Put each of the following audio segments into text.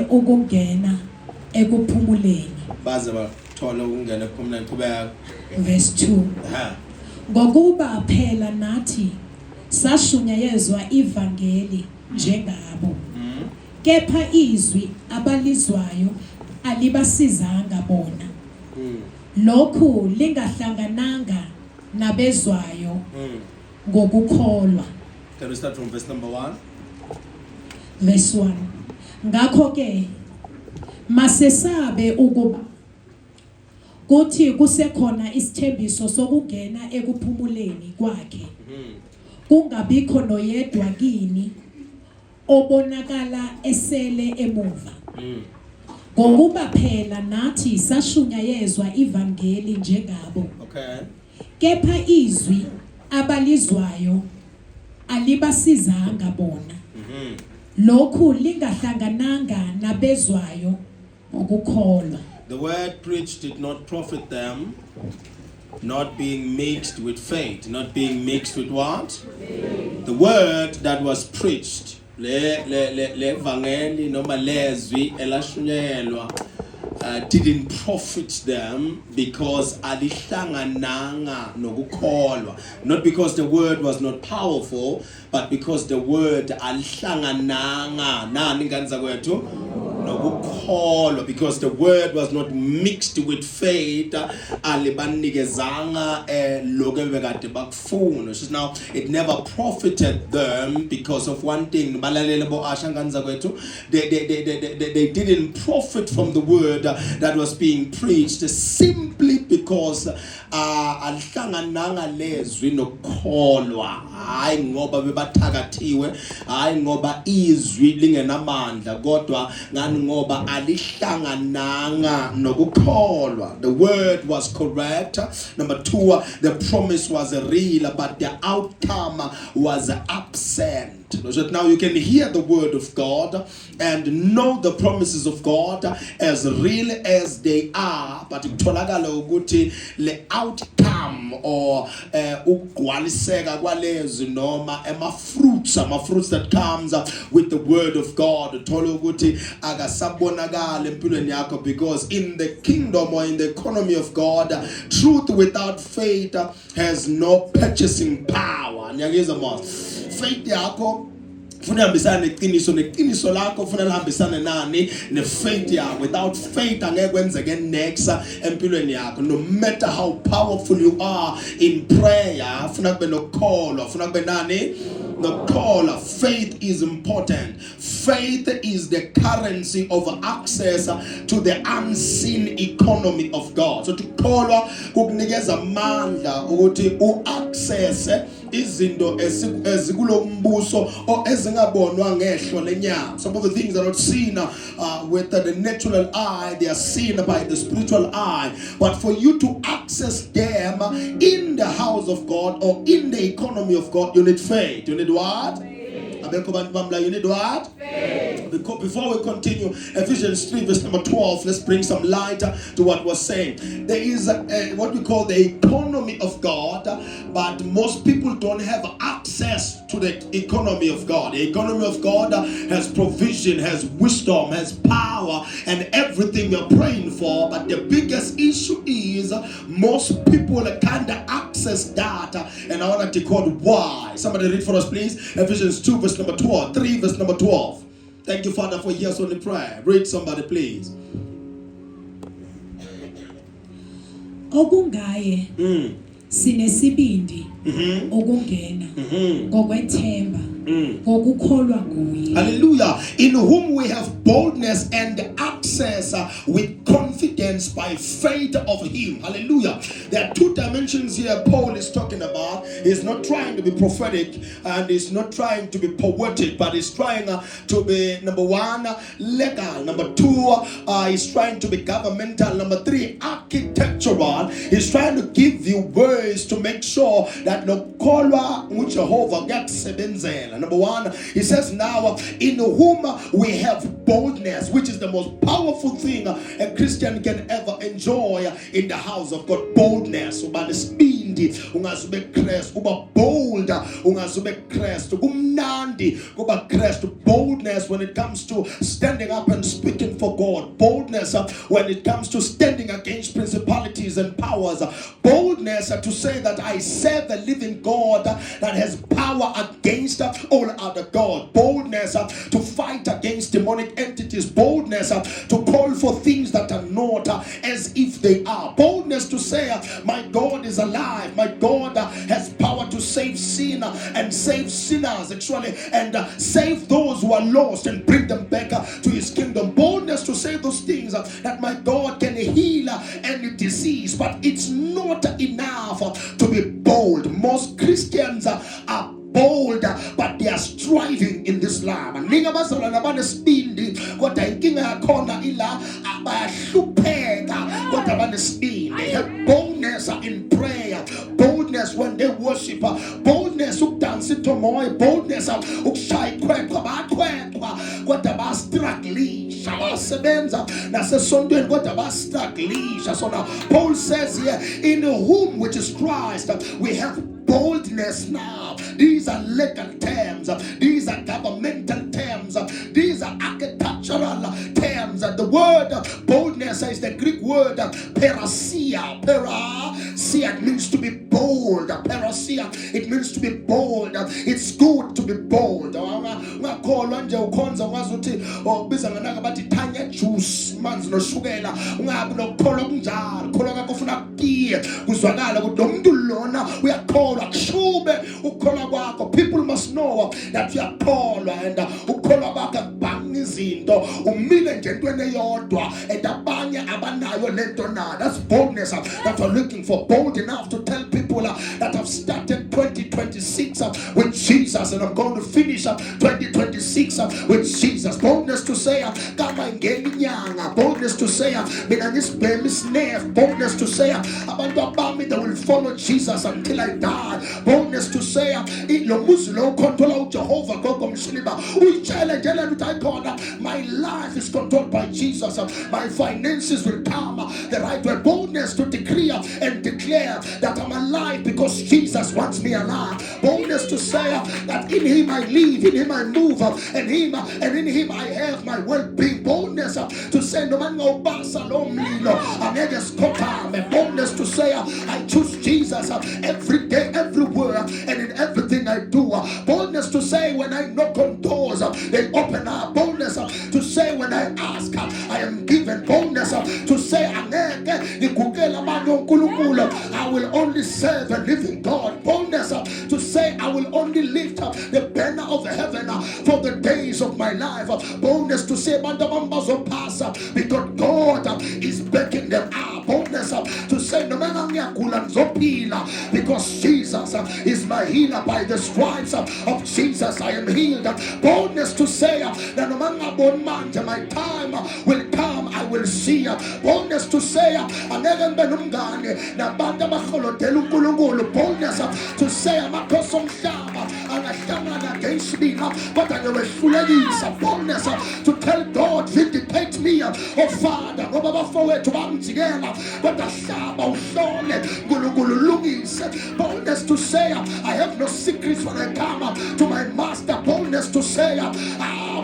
ukungena ekuphumuleni. baze bathola ukungena ekuphumuleni. Qhubeka. Verse 2. Ngokuba phela nathi sashunyayezwa ivangeli njengabo. Kepha izwi abalizwayo alibasizanga bona. Lokhu lingahlangananga nabezwayo ngokukholwa. Can we start from verse number 1? Verse 1. Ngakho ke masesabe ukuba kuthi kusekhona isithembiso sokungena ekuphumuleni kwakhe. Kungabikho noyedwa kini obonakala esele emuva. Ngokuba phela nathi sashunyayezwa ivangeli njengabo. Okay. Kepha izwi abalizwayo alibasizanga bona. Lokhu lingahlangananga nabezwayo ngokukholwa. The word preached did not profit them, not being mixed with faith. Not being mixed with what? The word that was preached, le vangeli noma lezwi elashunyelwa, didn't profit them because alihlangananga nokukholwa. Not because the word was not powerful, but because the word alihlangananga nani ngani zakwethu nokukholwa, because the word was not mixed with faith. Alibanikezanga lokho bekade bakufuna. So now it never profited them because of one thing. Balalele bo asha ngani zakwethu, they didn't profit from the word that was being preached simply because alihlangananga lezwi nokukholwa. Hayi ngoba bebathakathiwe, hayi ngoba izwi lingenamandla, kodwa ngani ngoba alihlangananga nokukholwa. The word was correct. Number 2, the promise was real, but the outcome was absent. So now you can hear the word of God and know the promises of God as real as they are, but kutholakala ukuthi le outcome or ukugwaliseka kwalezi noma fruits that comes with the word of God, uthola ukuthi akasabonakala empilweni yakho, because in the kingdom or in the economy of God, truth without faith has no purchasing power. Nyangeza mas faith yakho funa hambisana neqiniso lakho funa lihambisane nani ne-faith yakho. Without faith angeke kwenzeke next empilweni yakho. No matter how powerful you are in prayer, funa kube nokukholwa, funa kube nani nokukholwa. Faith is important. Faith is the currency of access to the unseen economy of God. So tukholwa kukunikeza amandla ukuthi u-access izinto ezikulo mbuso o ezingabonwa ngehlo lenyama. Some of the things are not seen with the natural eye, they are seen by the spiritual eye. But for you to access them in the house of God or in the economy of God, you need faith. You need what? You need what? Faith. Before we continue, Ephesians 3 verse number 12, let's bring some light to what we're saying. There is what we call the economy of God, but most people don't have access to the economy of God. The economy of God has provision, has wisdom, has power, and everything we're praying for. But the biggest issue is most people can't access that, and I want to decode why. Somebody read for us, please. Ephesians 2 verse number 12, 3 verse number 12. Thank you, Father, for hearing only prayer. Read somebody, please. Okungaye sinesibindi okungena ngokwethemba ngokukholwa nguye. Hallelujah. In whom we have boldness and access with confidence by faith of him. Hallelujah. There are two dimensions here Paul is talking about. He's not trying to be prophetic and he's not trying to be poetic, but he's trying to be, number 1, legal. Number 2, he's trying to be governmental. Number 3, architectural. He's trying to give you words to make sure that no kolwa Jehovah gets sebenzela. Number 1, he says now, in whom we have boldness, which is the most powerful thing a Christian can ever enjoy in the house of God. Boldness. So by the speed unesibindi ungazube Christ, uba bold ungazube Christ, kumnandi kuba Christ. Boldness when it comes to standing up and speaking for God, boldness when it comes to standing against principalities and powers, boldness to say that I serve the living God that has power against all other God, boldness to fight against demonic entities, boldness to call for things that are not as if they are, boldness to say my God is alive, my God has power to save sin and save sinners actually, and save those who are lost and bring them back to his kingdom, boldness to say those things that my God can heal any disease. But it's not enough to be bold. Most Christians are bold, but they are striving in this life. Ninga bazalwana banesibindi kodwa inkinga yakhona ila bayahlupheka kodwa banesibindi. They have boldness in prayer, boldness when they worship, boldness ukudansa itomoya, boldness ukushaya ikhwekhwe bakhwekhwa kodwa bastrugglisha, basebenza nasesontweni kodwa bastrugglisha. So now Paul says here, in whom, which is Christ, we have boldness now. These are legal terms, these are governmental terms, these are architectural terms. The word boldness is the Greek word parasia. Parasia means to be bold. Parasia, it means to be bold. It's good to be bold. Ungakholwa nje ukhonza ungazuthi obiza nganaka bathi thanya juice manzi noshukela, ungabi nokukholwa kunjalo. Ukholwa kwakho ufuna kukiye kuzwakala ukuthi lo muntu lona uyakholwa kushube ukholwa kwakho. People must know that you are kholwa, and ukholwa kwakho kubanga izinto umile nje entweni eyodwa and abanye abanayo lento na. That's boldness that we're looking for, bold enough to tell people that I've started 2026 with Jesus and I'm going to finish 2026 with Jesus. Boldness to say kama ingeni nyanga, boldness to say mina ngisibhema isnef, boldness to say abantu abami they will follow Jesus until I die, boldness to say lo muzi lo ukhontrola uJehova gogo mshiliba uyitshele njele ukuthi ayikhona, my life is controlled by Jesus, my finances will come the right way, boldness to decree and declare that I'm alive because Jesus wants me alive, boldness to say that in him I live, in him I move, and in him I have my well-being, boldness to say no man no basa lo mlilo angeke sikhothame, boldness to say I choose Jesus every day, everywhere, and in everything I do, boldness to say when I knock on doors they open up, boldness to say when I ask I am given, boldness to say angeke ngigugela abantu uNkulunkulu, I will only serve a living God, boldness to say I will only lift up the banner of heaven for the days of my life, boldness to say bantu bambazopasa because God is backing them up, boldness to say no matter ngiyagula ngizophila because Jesus is my healer, by the stripes of Jesus I am healed, boldness to say that no matter manje my time will come, I will see, boldness to say angeke ngibe nomngane nabantu abaholodela uNkulunkulu, boldness to say amakhosi omhlaba angahlangana against me kodwa ngiwehlulekisa, boldness to tell God vindicate me, oh Father ngoba bafowethu bangijikela kodwa hlaba uhlole uNkulunkulu lungise, boldness to say I have no secrets when I come to my master, boldness to say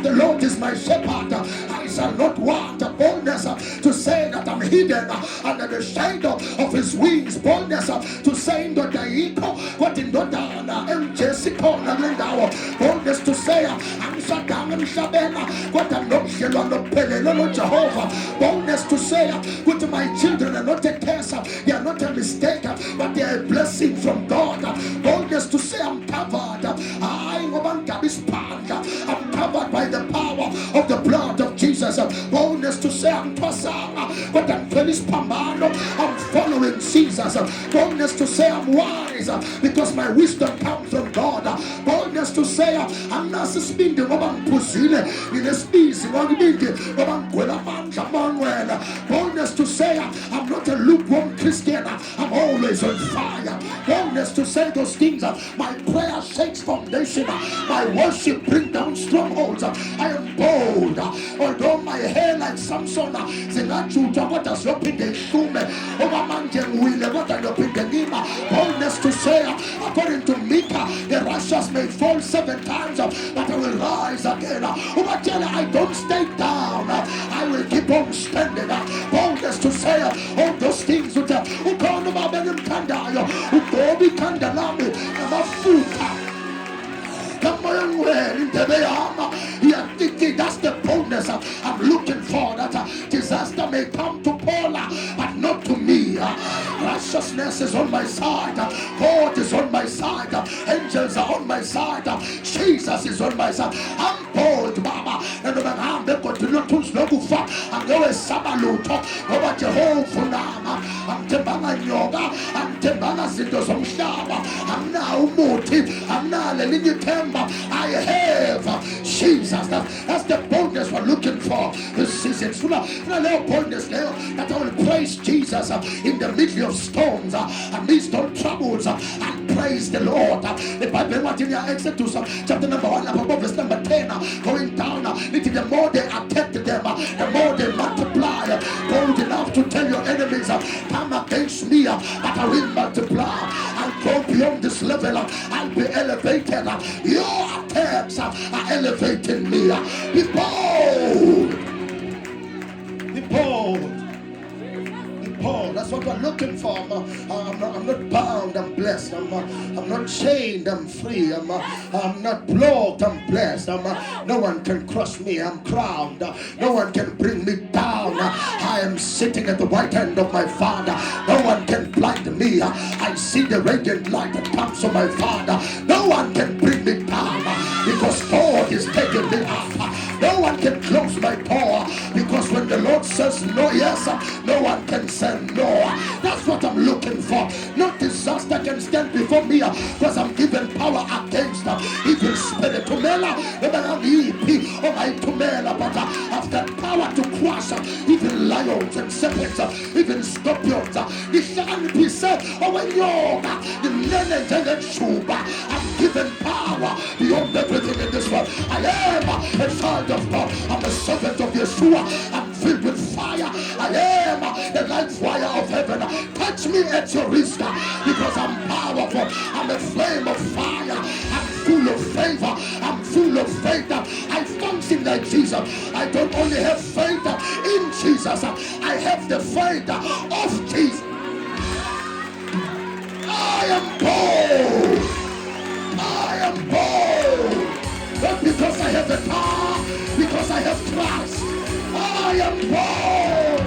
the Lord is my shepherd, I shall not want, boldness to say that I'm hidden under the shadow of his wings, boldness to say ndodaiko kwathi ndodana emjesikona lendawo, boldness to say angishadanga emhlabeni kodwa nobudlelwano obuphelele noJehova, boldness to say ukuthi my children are not a curse, they are not a mistake, but they are a blessing from God, boldness to say I'm covered, I'm covered by the power of the blood of Jesus, boldness to say I'm twasanga but I'm finished pambano, I'm following Jesus, boldness to say I'm wise because my wisdom comes from God, boldness to say I'm not suspended ngoba ngiphuzile nginesibisi ngibindi ngoba ngigwela amandla amanwele, boldness to say I'm not a lukewarm Christian, I'm always on fire, boldness to say those things, my prayer shakes foundation, my worship brings down strongholds, I am bold although my head like Samson zingajuthwa kodwa ziyophinde ihlume okwamanje ngiwile kodwa ngiyophinde ngima. Boldness to say according to Micah, the righteous may fall 7 times but I will rise again. I don't stay down, I will keep on standing. Boldness to say all those things ukhona ubaba engimthandayo uGobi Kandalami namafuta. That's the boldness I'm looking for, that disaster may come to Paula but not to me. Righteousness is on my side, God is on my side, angels are on my side, Jesus is on my side. I'm bold, Baba, and I'm going to look to Slogufa. I'm going to Sabaluto over Jehovah. I'm Tebana Yoga, I'm Tebana Sitos Shaba, I'm now Muti, I'm now Lilitem. I have Jesus. That's the boldness we're looking for this season. Boldness now that I will praise Jesus in the middle of storms, amidst all troubles, and praise the Lord. The Bible went in Exodus chapter number 1, above verse number 10, going down. The more they attack them, the more they multiply. Bold enough to tell your enemies, come against me, but I will multiply. I'll go beyond this level. I'll be elevated. Your attacks are elevating me. Be bold. Be bold. Be bold. That's what we're looking for. I'm not bound. I'm blessed. I'm not chained. I'm free. I'm not blocked. I'm blessed. No one can crush me. I'm crowned. No one can bring me down. I am sitting at the right hand of my Father. No one can blind me. I see the radiant light that comes from my Father. No one can bring me down because God is taking me up. No one can close my door because when the Lord says no, yes, no one can say no. That's what I'm looking for. No disaster can stand before me because I'm given power against evil spirit. Tumela, but I've got power to crush even lions and serpents, even scorpions. The shan be said, oh when you're I'm given power beyond everything in this world. I am a child of God. I'm a servant of Yeshua. I'm filled with fire. I am the light fire of heaven. Touch me at your wrist because I'm powerful. I'm a flame of fire. I'm full of favor. I'm full of faith. I function like Jesus. I don't only have faith in Jesus. I have the faith of Jesus. I am bold. I am bold. Not because I have the power, because I have trust. I am bold.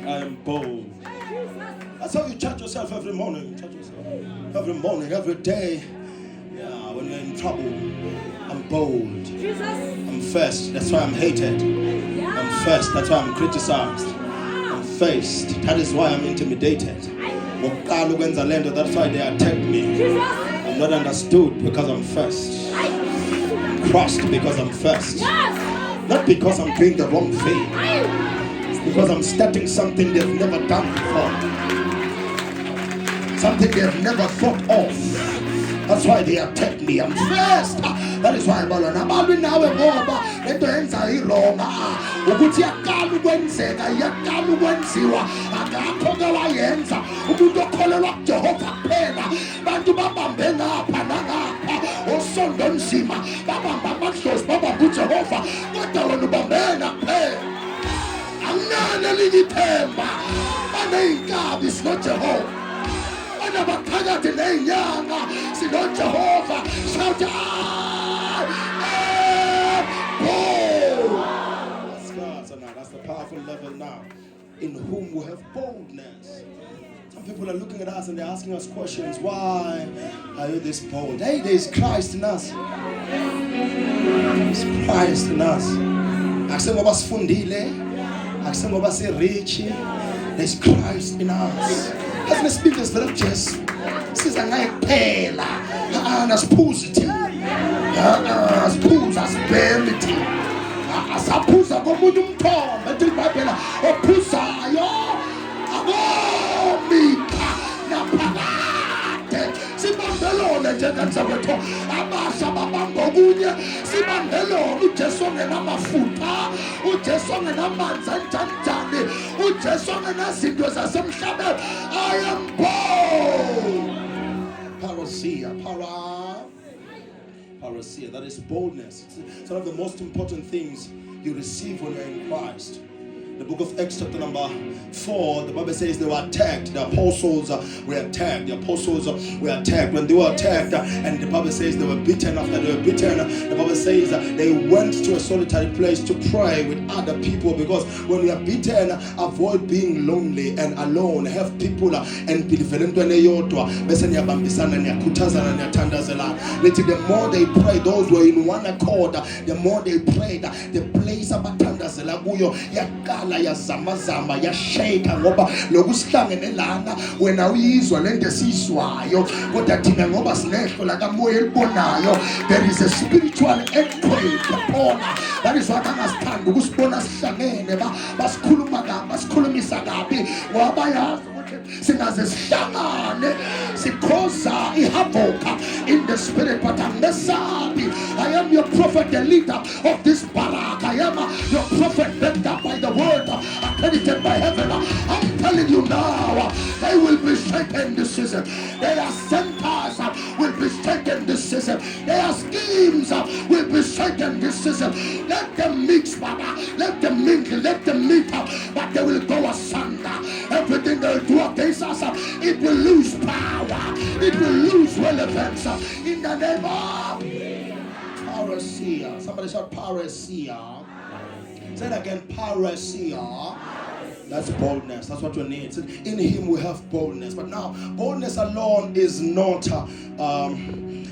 I am bold. That's how you charge yourself every morning. Charge yourself every morning, every day. Yeah, when you're in trouble, I'm bold. I'm first. That's why I'm hated. I'm first. That's why I'm criticized. I'm faced. That is why I'm intimidated. That's why they attack me. I'm not understood because I'm first. I'm crushed because I'm first. Not because I'm doing the wrong thing. It's because I'm starting something they've never done before. Something they've never thought of. That's why they attack me. I'm first. That is why I'm all on. I'm all now over. Let the ends are wrong. Ukuti akalu kwenzeka yakalu kwenziwa akakhona wayenza umuntu okholelwa kuJehova kuphela bantu babambe ngapha nangapha osondo nzima babamba amadlozi babamba uJehova kodwa wena ubambena kuphela anginane lingithemba baneyinkabi sino Jehova banabaphakathi neyinyanga sino Jehova shout That's the powerful level now, in whom we have boldness. Some people are looking at us and they're asking us questions. Why are you this bold? Hey, there's Christ in us. There's Christ in us. There's Christ in us. As we speak the scriptures, this is a night pale. As positive. As pose, as ability. Asapuza komunye umthombo ethi iBhayibheli ophuzayo abomika naphakade sibambelone njengansakwe bethu abasha babamba okunye sibambelona uJesu ongenamafutha, uJesu ongenamanzi anjani, uJesu ongenazinto zasemhlabeni. I am bold. Parousia, that is boldness. It's one of the most important things you receive when you're in Christ. The book of Acts chapter number 4, the Bible says they were attacked. The apostles were attacked. The apostles were attacked. When they were attacked, and the Bible says they were beaten. After they were beaten, the Bible says they went to a solitary place to pray with other people, because when we are beaten, avoid being lonely and alone. Have people and the more they pray, those who are in one accord, the more they prayed, the place of yakala yazamazama yasheka ngoba lokusihlangene lana wena uyizwa lento esizwayo kodwa thina ngoba sinehlo la kamoya elibonayo. There is a spiritual earthquake upon. That is what angasithanda ukusibona sihlangene basikhuluma kabi basikhulumisa kabi ngoba yazi singaze sihlangane sikhoza ihavoc in the spirit. But angesabi, I am your prophet, the leader of this barak. I am your prophet backed up by the word, accredited by heaven. I'm telling you now, they will be shaken this season. Their centers will be shaken this season. Their schemes will be shaken this season. Let them mix, Baba. Let them mingle. Let them meet up. But they will go asunder. Everything they'll do against us, it will lose power. It will lose relevance. In the name of parousia. Somebody shout parousia. Say it again, parousia. That's boldness. That's what we need. In Him we have boldness. But now, boldness alone is not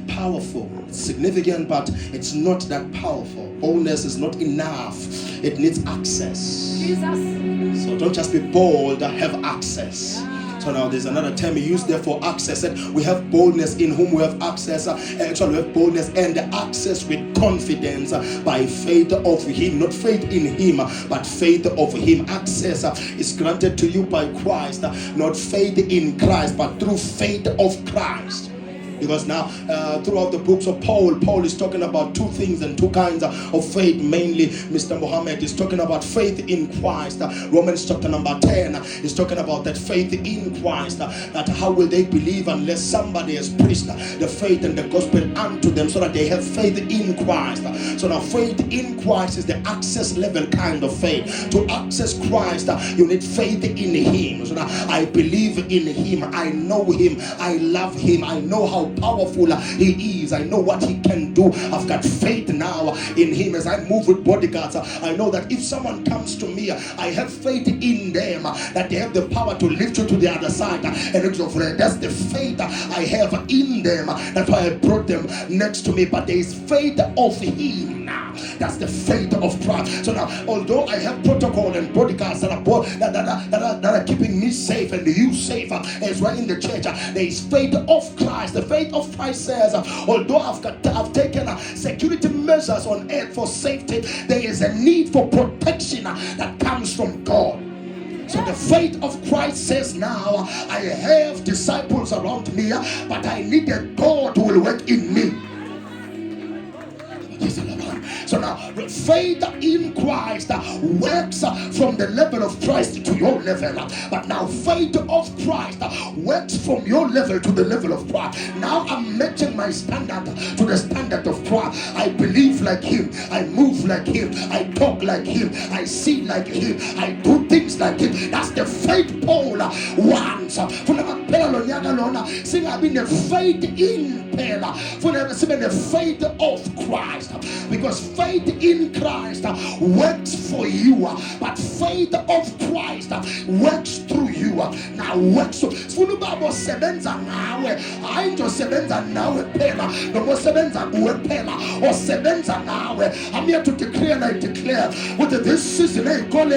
powerful. It's significant, but it's not that powerful. Boldness is not enough. It needs access. Jesus. So don't just be bold, have access. So now there's another term we use there for access. We have boldness in whom we have access. Actually, we have boldness and access with confidence by faith of Him. Not faith in Him, but faith of Him. Access is granted to you by Christ. Not faith in Christ, but through faith of Christ. Because now, throughout the books of Paul is talking about two things and two kinds of faith. Mainly, Mr. Muhammad is talking about faith in Christ. Romans chapter number 10 is talking about that faith in Christ. That how will they believe unless somebody has preached the faith and the gospel unto them, so that they have faith in Christ. So now, faith in Christ is the access level kind of faith. To access Christ, you need faith in Him. So now, I believe in Him. I know Him. I love Him. I know how powerful He is. I know what He can do. I've got faith now in Him. As I move with bodyguards, I know that if someone comes to me, I have faith in them that they have the power to lift you to the other side. And that's the faith I have in them. That's why I brought them next to me. But there is faith of Him now. That's the faith of Christ. So now, although I have protocol and bodyguards that are keeping me safe and you safe as well in the church, there is faith of Christ. The faith of Christ says, although I've taken security measures on earth for safety, there is a need for protection that comes from God. So the faith of Christ says now, I have disciples around me, but I need a God who will work in me. So now, faith in Christ works from the level of Christ to your level. But now, faith of Christ works from your level to the level of Christ. Now I'm matching my standard to the standard of Christ. I believe like Him. I move like Him. I talk like Him. I see like Him. I do things like Him. That's the faith Paul wants. Sing, I've been the faith in Pella. For the faith of Christ. Because faith in Christ works for you, but faith of Christ works through you. Now works so Funubabo sebenza nawe, ainjo sebenza nawe pela, no sebenza uwe pela, or sebenza nawe. I'm here to declare and I declare with this season, God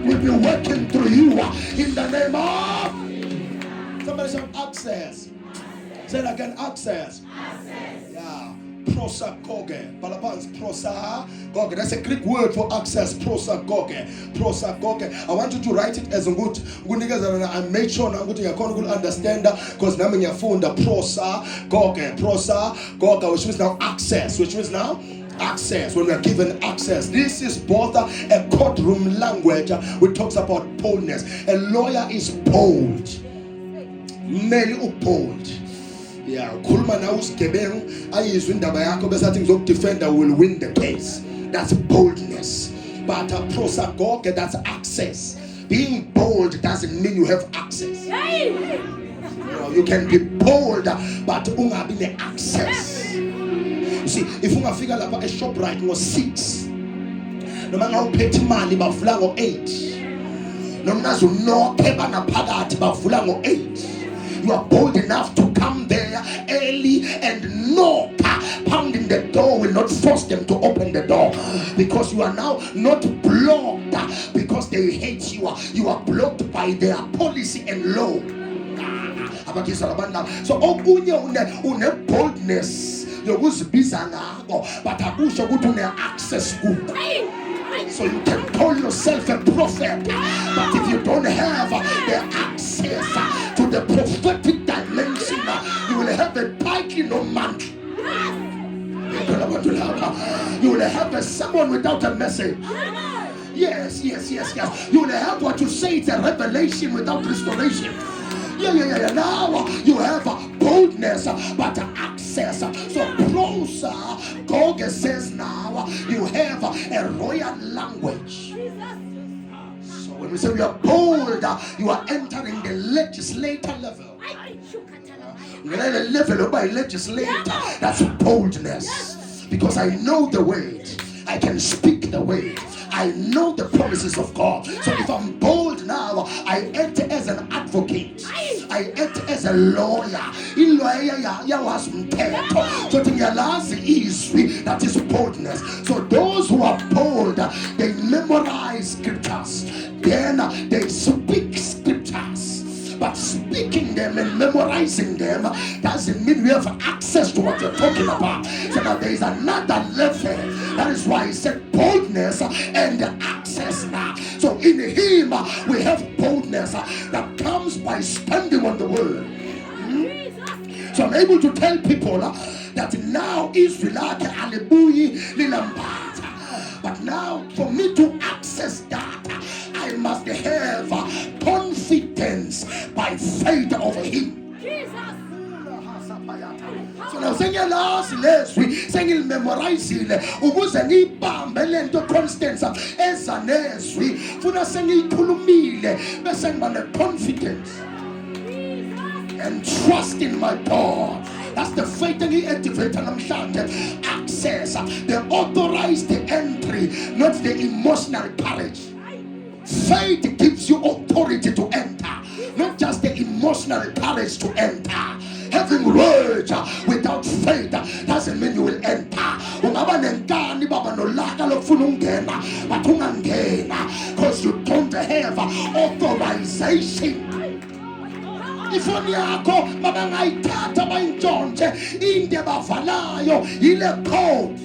will be working through you in the name of somebody shout access. Say it again, access. Yeah. Prosagoge. Balapans, prosagoge. That's a Greek word for access. Prosagoge. Prosagoge. I want you to write it as a good. I made sure I'm going to understand that because now in your phone, the prosagoge. Prosagoge, which means now access. Which means now access. When we are given access. This is both a courtroom language which talks about boldness. A lawyer is bold. Mary bold. Yeah, khuluma na usigebengu ayizwe indaba yakho bese athi ngizokudefender will win the case. That's boldness. But prosagoge, that's access. Being bold doesn't mean you have access. You can be bold but ungabi ne access. You see, if ungafika lapha eShoprite ngo6 noma ngawuphethe imali bavula ngo8 noma nazunokhe banaphakathi bavula ngo8. You are bold enough to come there early and knock. Pounding the door will not force them to open the door, because you are now not blocked because they hate you. You are blocked by their policy and law. So okunye une boldness yokuzibiza ngako, but akusho ukuthi une access kuko. So you can call yourself a prophet, but if you don't have the access to the prophetic dimension, you will have a pike in no mantle. You will have someone without a message. Yes. You will have what you say it's a revelation without restoration. Yeah. Now you have boldness, but access. So prosagoge says now you have a royal language. So when we say we are bold, you are entering the legislator level. The level of my legislator, that's boldness. Because I know the word, I can speak the word. I know the promises of God. So if I'm bold now, I enter as an advocate. I enter as a lawyer. So that is boldness. So those who are bold, they memorize scriptures. Then they speak scriptures. But speaking them and memorizing them doesn't mean we have access to what you're talking about. So now there is another level. That is why he said boldness and access now. So in him we have boldness that comes by standing on the word. So I'm able to tell people that now Israel but now for me to access that, I must have confidence by faith of him. So now singing last lesson, singing memorizing, ukuze ngibambe lento Constance ezaneswi, funa sengiyikhulumile bese ngiba ne confidence and trust in my God. That's the faith that he activated namhlanje. Access, the authorized entry, not the emotional courage. Faith gives you authority to enter, not just the emotional courage to enter. Having words without faith doesn't mean you will enter. Ungaba nenkani baba nolaka lokufuna ungena, but ungangena because you don't have authorization. Ifoni yakho mabangayithatha bayintshontshe into bavalayo ile code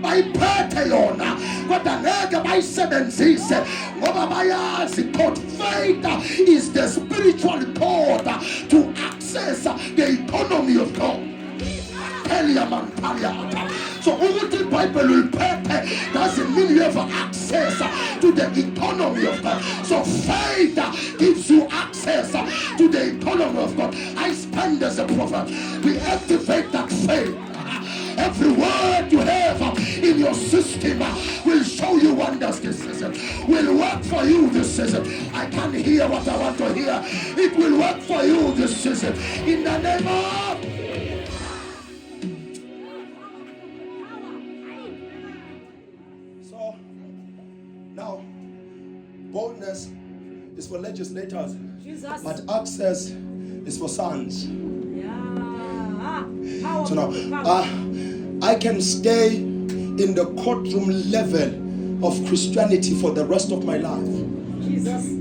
bayiphethe yona kodwa ngeke bayisebenzise ngoba bayazi code. Faith is the spiritual code to access the economy of God. So the Bible will pay doesn't mean you have access to the economy of God. So faith gives you access to the economy of God. I stand as a prophet. We activate that faith. Every word you have in your system will show you wonders this season. Will work for you this season. I can't hear what I want to hear. It will work for you this season. In the name of now, boldness is for legislators, Jesus. But access is for sons. Yeah. So now, I can stay in the courtroom level of Christianity for the rest of my life. Jesus.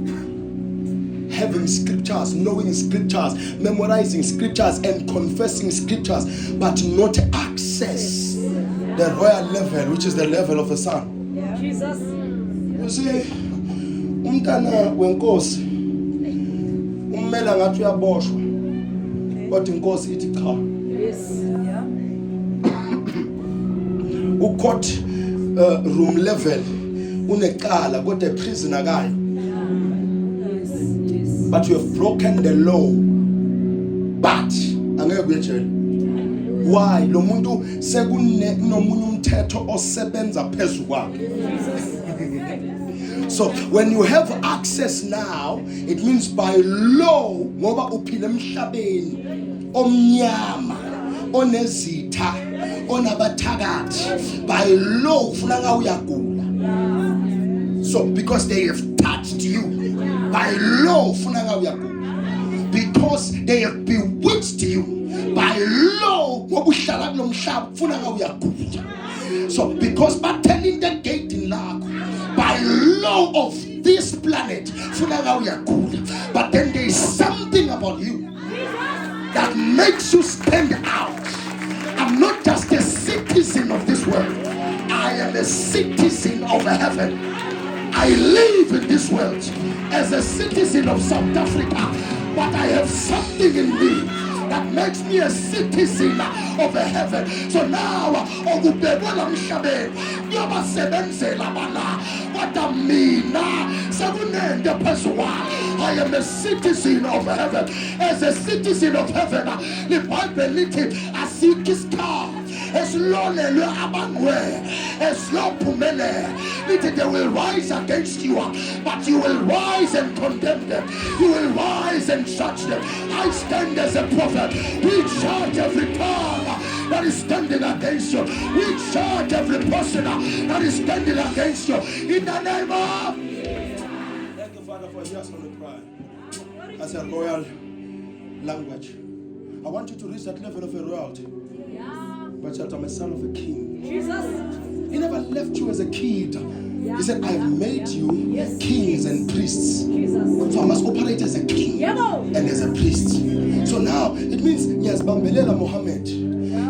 Having scriptures, knowing scriptures, memorizing scriptures, and confessing scriptures, but not access. access the royal level, which is the level of the Son. Jesus. You see, umntana wenkosi ummela ngathi uyaboshwa, kodwa inkosi ithi cha. Yes. Yeah. Court room level unecala kodwa prisoner kayo. Yes. Yes. But you have broken the law. But angeke kuyejele. Why? Lo muntu nomunye umthetho osebenza phezulu kwakhe. So when you have access now, it means by law ngoba uphila emhlabeni omnyama onezitha onabathakathi, by law ufuna nga uyagula. So because they have touched you, by law ufuna nga uyagula. Because they have bewitched you, by law ngoba uhlala kulo mhlaba ufuna nga uyagula. So because bathela the gate in lakho, by law of this planet ufuna nga uyagula. But then there is something about you that makes you stand out. I'm not just a citizen of this world, I am a citizen of heaven. I live in this world as a citizen of South Africa, but I have something in me that makes me a citizen of heaven. So now, okubekwa mhlabeni kuyabasebenzela bana kodwa mina sekunende phezulu. I am a citizen of heaven. As a citizen of heaven, the Bible lithi asikho isikhathi esilolelwe abangwe esilophumelele. Lithi they will rise against you, but you will rise and condemn them. You will rise and judge them. I stand as a prophet. We judge every tongue that is standing against you. We judge every person that is standing against you. In the name of... Thank you, Father, for hearing us on the cry. As a royal language, I want you to reach that level of a royalty. But I'm a son of a king. Jesus. He never left you as a kid. He said, I've made you kings and priests. So I must operate as a king and as a priest. So now it means ngiyazibambelela Muhammad.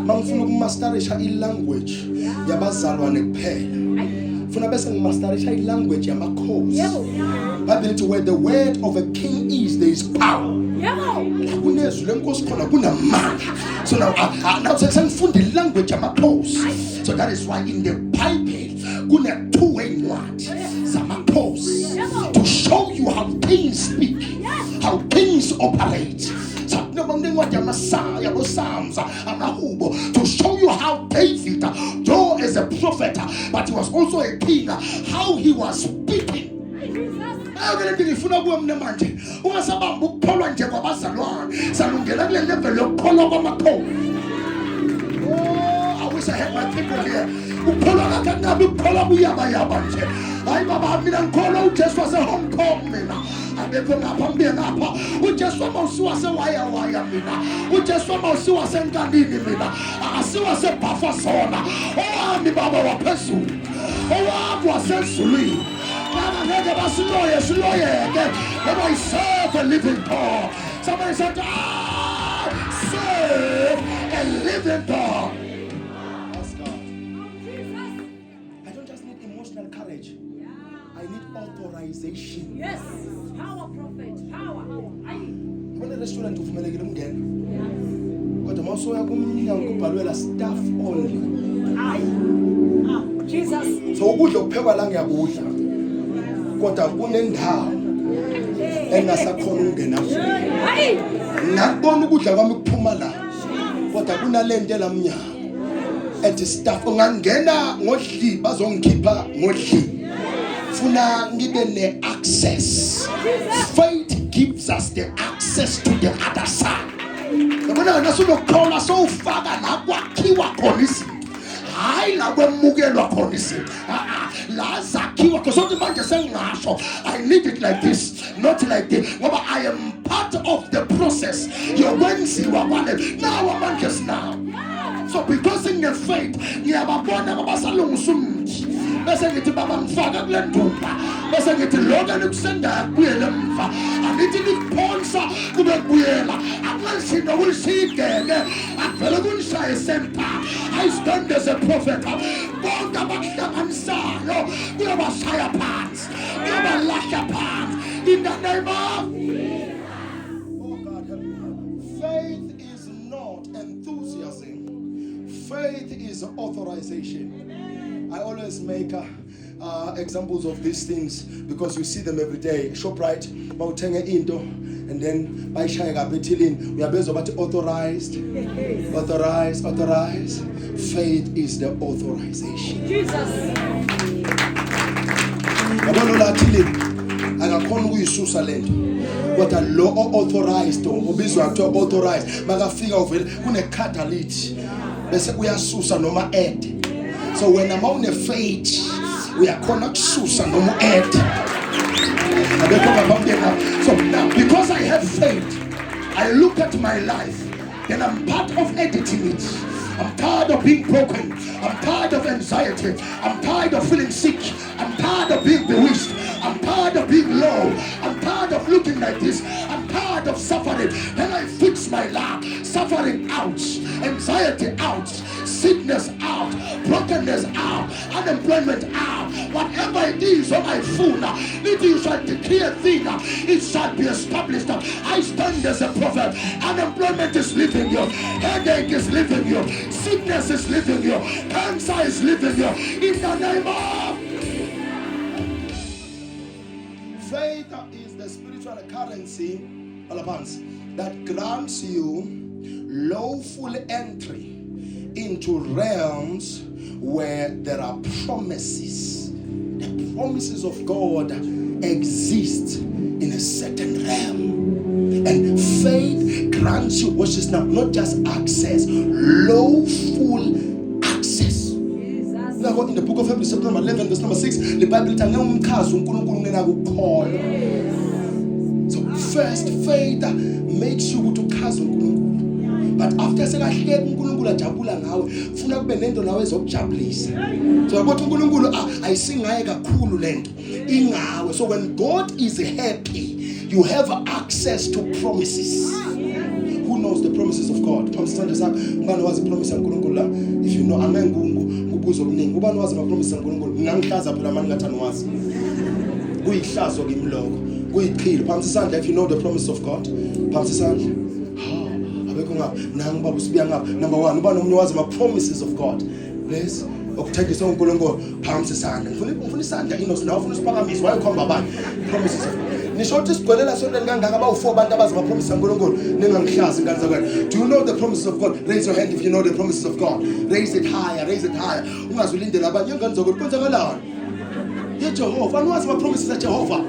Mangifuna ukumasterisha ilanguage yabazalwane kuphela. Funa bese ngimasterisha ilanguage yamakhosi. Bible lithi where the word of a king is, there is power. Kunezwi lenkosi khona kunamandla. So now sengifunda ilanguage yamakhosi. So that is why in the Bible kune two-way ncwadi zamakhosi to show you how things speak, how things operate. To show you how David, though as a prophet, but he was also a king, how he was speaking. I wish I had my people here. I Baba mina nkolo just was a home call mina. Abeko ngaphambi ngapha. Ujesu mawusiwa se waya mina. Ujesu mawusiwa se ngandini mina. Asiwa se bafa sona. Owami baba waphezulu. Owami wasezulwini. Baba ngeke basiloye ke. Ngoba I serve a living God. Somebody said, serve a living God. Courage. I need authorization. Yes. Power, prophet. Power. When a restaurant uvumelekile ungena. Kodwa mawusoya kumnyango kubhalwela staff only. Jesus. So ukudla okuphekwa la ngiyakudla. Kodwa kunendawo engasakhona ungena kuyo. Ngakubona ukudla kwami kuphuma la. Kodwa kunalento elamnyango. Ethi staff ungangena ngodli bazongikhipha ngodli. Funa ngibe ne access. Faith gives us the access to the other side. Yabona nasukukhola so ufaka la kwakhiwa khona izinto. Hayi la kwemukelwa khona izinto. La zakhiwa kusonke manje sengasho I need it like this, not like this. Ngoba I am part of the process. Yokwenziwa kwale. Now manje now. So because in your faith, ngiyababona abasalungisa umthi. bese ngithi baba ngifaka kule ndumba bese ngithi lokho nikusendayo kubuyele emva angithi nikuphonsa kube kubuyela akungashinto kulisideke akuvele kunishaye sempa. I stand as a prophet bonke abakuhlanganisayo kuyabashaya phansi kuyabalahla phansi in the name of oh God help me. Faith is not enthusiasm. Faith is authorization. I always make examples of these things because you see them every day. ShopRite bawuthenga into and then bayishaya kabethilini uyabezwa bathi authorized. Faith is the authorization. Jesus. Yabona lathilini akakhona ukuyisusa lento kodwa lo authorized ubizwa kuthiwa authorized makafika uvele kune catalyst bese uyasusa noma add. So when I'm on a faith uyakhona kususa noma add. So now because I have faith I look at my life and I'm part of editing it. I'm tired of being broken. I'm tired of anxiety. I'm tired of feeling sick. I'm tired of being bewitched. I'm tired of being low. I'm tired of looking like this. I'm tired of suffering. Then I fix my life. Suffering out. Anxiety out. Sickness out. Brokenness out. Unemployment out. Whatever it is on my phone, if you shall declare a thing, it shall be established. I stand as a prophet. Unemployment is leaving you. Headache is leaving you. Sickness is leaving you. Cancer is leaving you. In the name of faith is the spiritual currency that grants you lawful entry into realms where there are promises. The promises of God exist in a certain realm. And faith grants you, which is now not just access, lawful access. In the book of Hebrews, chapter number 11, verse number 6, the Bible tells you, so first, faith makes you to cast. But after sekahleka uNkulunkulu ajabula ngawe ufuna kube nento nawe ezokujabulisa. So yakuthi uNkulunkulu ayisingaye kakhulu lento ingawe. So when God is happy you have access to promises. Who knows the promises of God? Ubani wazi promise kaNkulunkulu la? If you know amengungu ubuzo omningi. Ubani wazi ama promises kaNkulunkulu? Ngangihlaza phela manje ngathani wazi. Kuyihlazo kimloko. Kuyiqhilo. Phambi sandla if you know the promise of God. Phambi sandla. Number one, ubani omnye wazi ama promises of God. Please okuthekisa uNkulunkulu phambi sandla. Ngifuna isandla inos nawe ufuna usiphakamisa wayekhomba abantu promises of God. Nisho ukuthi sigcwelela sonke kangaka abawu4 abantu abazi ama promises kaNkulunkulu ningangihlazi ingane zakwenu. Do you know the promises of God? Raise your hand if you know the promises of God. Raise it higher, raise it higher. Ungazulindela abanye ingane zakwenu kwenzakalani. YeJehova, anwazi ama promises kaJehova.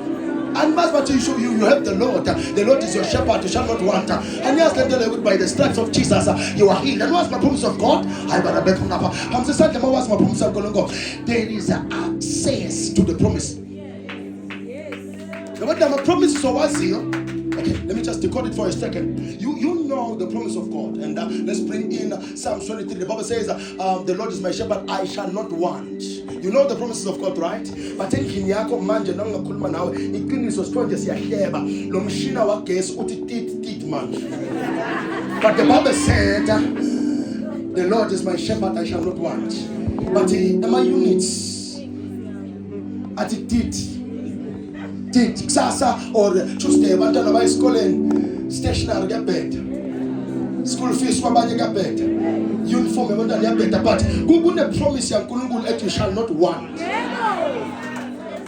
And but you have the Lord. The Lord is your shepherd, you shall not want. And yes, by the stripes of Jesus, you are healed. And what's my promise of God? I better bet on up. What's my promise of God? There is access to the promise. What the promise is always here. Okay, let me just decode it for a second. You know the promise of God. And let's bring in Psalm 23. The Bible says, the Lord is my shepherd, I shall not want. You know the promises of God, right? But in Kinyako manje nangakhuluma nawe iqiniso sikonje siyahleba lo mshina wagesi uthi tit man. But the Bible said, the Lord is my shepherd, I shall not want. But my units at tit kusasa or Tuesday abantwana bayisikoleni stationary kuyabheda. School fees kwabanye kuyabheda. Uniform yabantwana iyabheda, but kune promise yaNkulunkulu that you shall not want.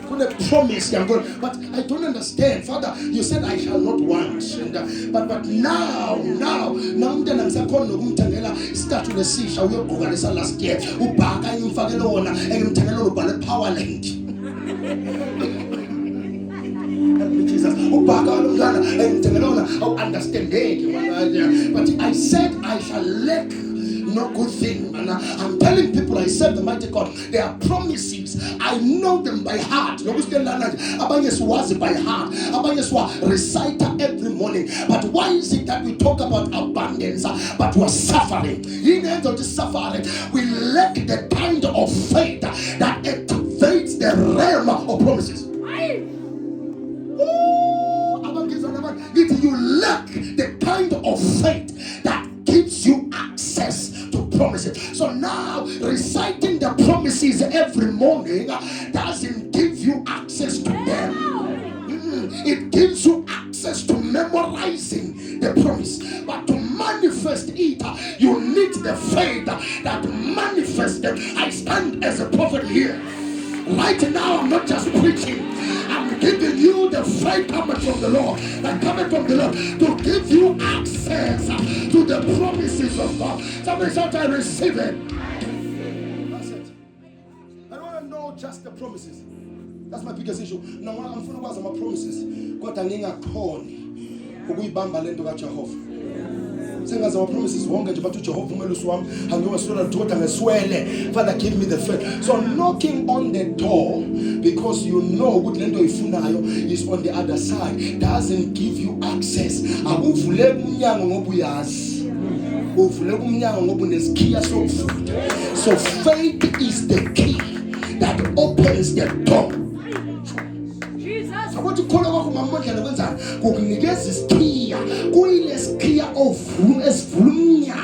Kune promise yaNkulunkulu, but I don't understand. Father, you said I shall not want. And, but now umntana ngisakhona nokumthengela istatue lesisha uyogqoka lesa last year. Ubhaka imfakele wona engimthengela ubhale Powerland. Jesus, but I said I shall lack no good thing. And I'm telling people I serve the mighty God. There are promises. I know them by heart. Abanyeswa by heart. Abanyeswa recite every morning. But why is it that we talk about abundance, but we're suffering? In the end of the suffering, we lack the kind of faith that activates realm of promises. You lack the kind of faith that gives you access to promises. So now reciting the promises every morning doesn't give you access to them. It gives you access to memorizing the promise. But to manifest it, you need the faith that manifests them. I stand as a prophet here. Right now, I'm not just preaching. I'm giving you the faith coming from the Lord, to give you access to the promises of God. Somebody shout, I receive it. That's it. I don't want to know just the promises. That's my biggest issue. Now I'm full of my promises. God, I'm Jehovah. Sengaza our promises wonke nje bathu Jehova umelusi wami angiwaswela ukuthi ngeswele. Father, give me the faith. So knocking on the door because you know ukuthi lento oyifunayo is on the other side doesn't give you access. Akuvuleki umnyango ngoba uyazi. Uvuleki umnyango ngoba unesikhiya sokuvula. So faith is the key that opens the door. What you call over my mother and wenzani kukunikeza isikhiya kuyilesikhiya ovulumnya.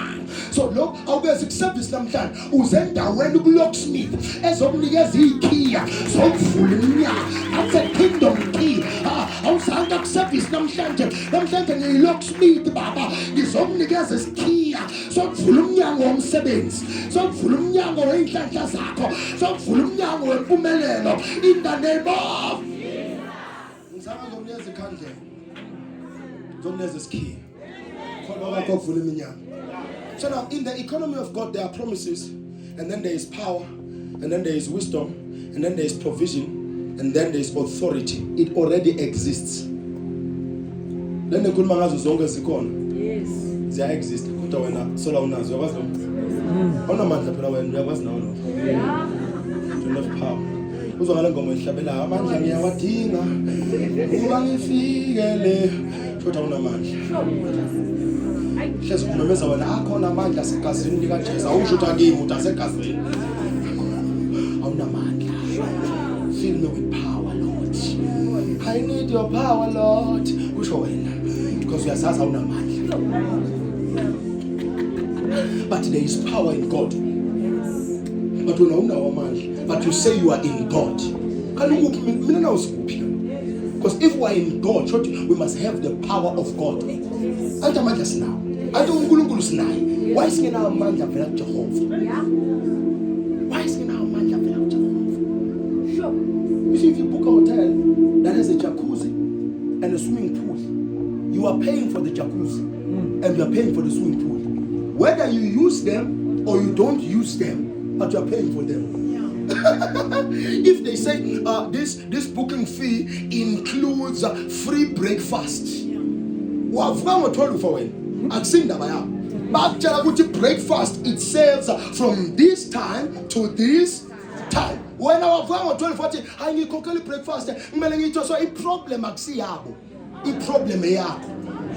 So look, awubeze kuservice namhlanje uze endaweni kulocksmith ezokunikeza ikhiya sokuvula iminyango. That's a kingdom key. Awuzanga kuservice namhlanje ngiyilocksmith baba ngizokunikeza isikhiya sokuvula umnyango womsebenzi, sokuvula umnyango weinhlanhla zakho, sokuvula umnyango wempumelelo in the name of So now in the economy of God there are promises, and then there is power, and then there is wisdom, and then there is provision, and then there is authority. It already exists. Then the kulmangazo zonke zikhona. Yes. They exist. Kodwa wena sola unazo yakwazi lo. Awunamandla phela wena uyakwazi nawo lo. Yeah. You have power. Uzongala ngoma ihlabela amandla ngiyawadinga uba ngifikele kodwa unamandla. Hlezi kumemeza wena akhona amandla segazini lika Jesu awusho ukuthi akimi utasegazini. Awunamandla. Fill me with power, Lord. I need your power, Lord. Kusho wena because uyazazi awunamandla. But there is power in God. But we know amandla. But you say you are in God. Because if we are in God, we must have the power of God. Why is it our amandla vela Jehovah? Why is it our amandla vela Jehovah? You see, if you book a hotel that has a jacuzzi and a swimming pool, you are paying for the jacuzzi and you are paying for the swimming pool. Whether you use them or you don't use them, but you are paying for them. If they say this booking fee includes free breakfast, breakfast it serves from this time to this time. When our 12:40, I need to breakfast. So a problem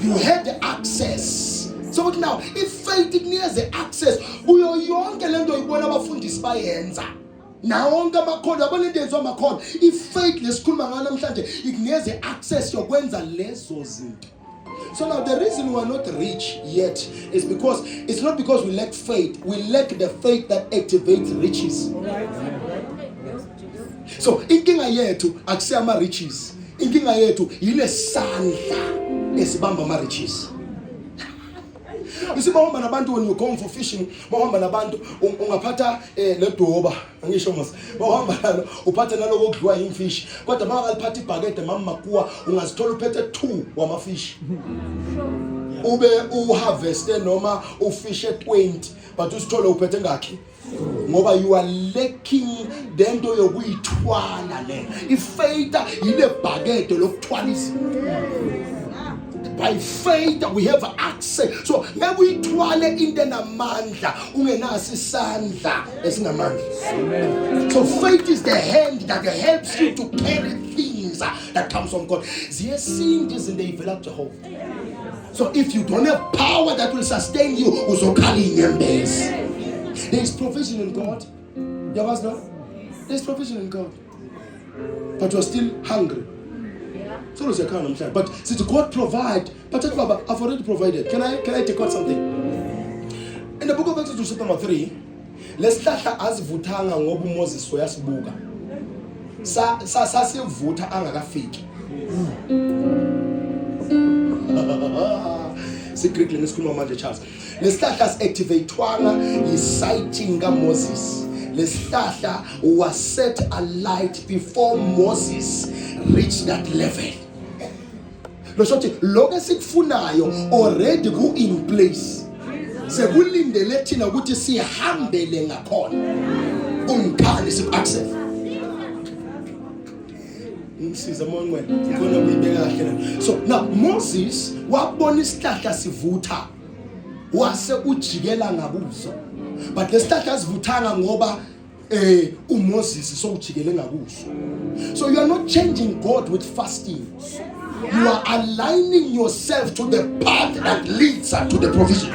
you had the access. So now, if faith nears the access, we are young and now if faithless it nears the access you're going to less. So now the reason we are not rich yet is because it's not because we lack faith. We lack the faith that activates riches. So inkinga yethu akusiyama riches. Inkinga yethu yile sandla esibamba ma riches. You see, when you go for fishing, ungaphatha ledoba angisho mas uphatha naloko kudliwa imfish kodwa makaliphatha ibhakede mamakuwa ungazithola uphethe 2 wamafish ube uharveste noma ufishe 20 but usithole uphethe ngakhi ngoba you are lacking dento yokuyithwala le ifaith ile bhakede lokuthwala izinto. By faith we have access. So maybe we twale into namandla ungenasi isandla esinamandla. So faith is the hand that helps you to carry things that comes from God. Ziyesindi izinto evela Jehovah. So if you don't have power that will sustain you, uzokhala inyembezi. There is provision in God. There is provision in God. but we're still hungry. So it's a kind of but since God provide, but Baba, I've already provided. Can I take out something? In the book of Exodus chapter number 3, lesihlahla asivuthanga ngoba uMoses uyasibuka. Sasivutha angakafiki. Secret lesikhuluma manje Charles. Lesihlahla siactivatewanga yi-sighting kaMoses. Lesihlahla was set alight before Moses reached that level. Losothi lokho sikufunayo already ku in place. Sekulindele thina ukuthi sihambele ngakhona. Ungkhani siku-access. So now Moses wabona isihlahla sivutha wase ujikela ngakuso, but lesihlahla sivuthanga ngoba uMoses sowujikele ngakuso. So you are not changing God with fasting. You are aligning yourself to the path that leads to the provision.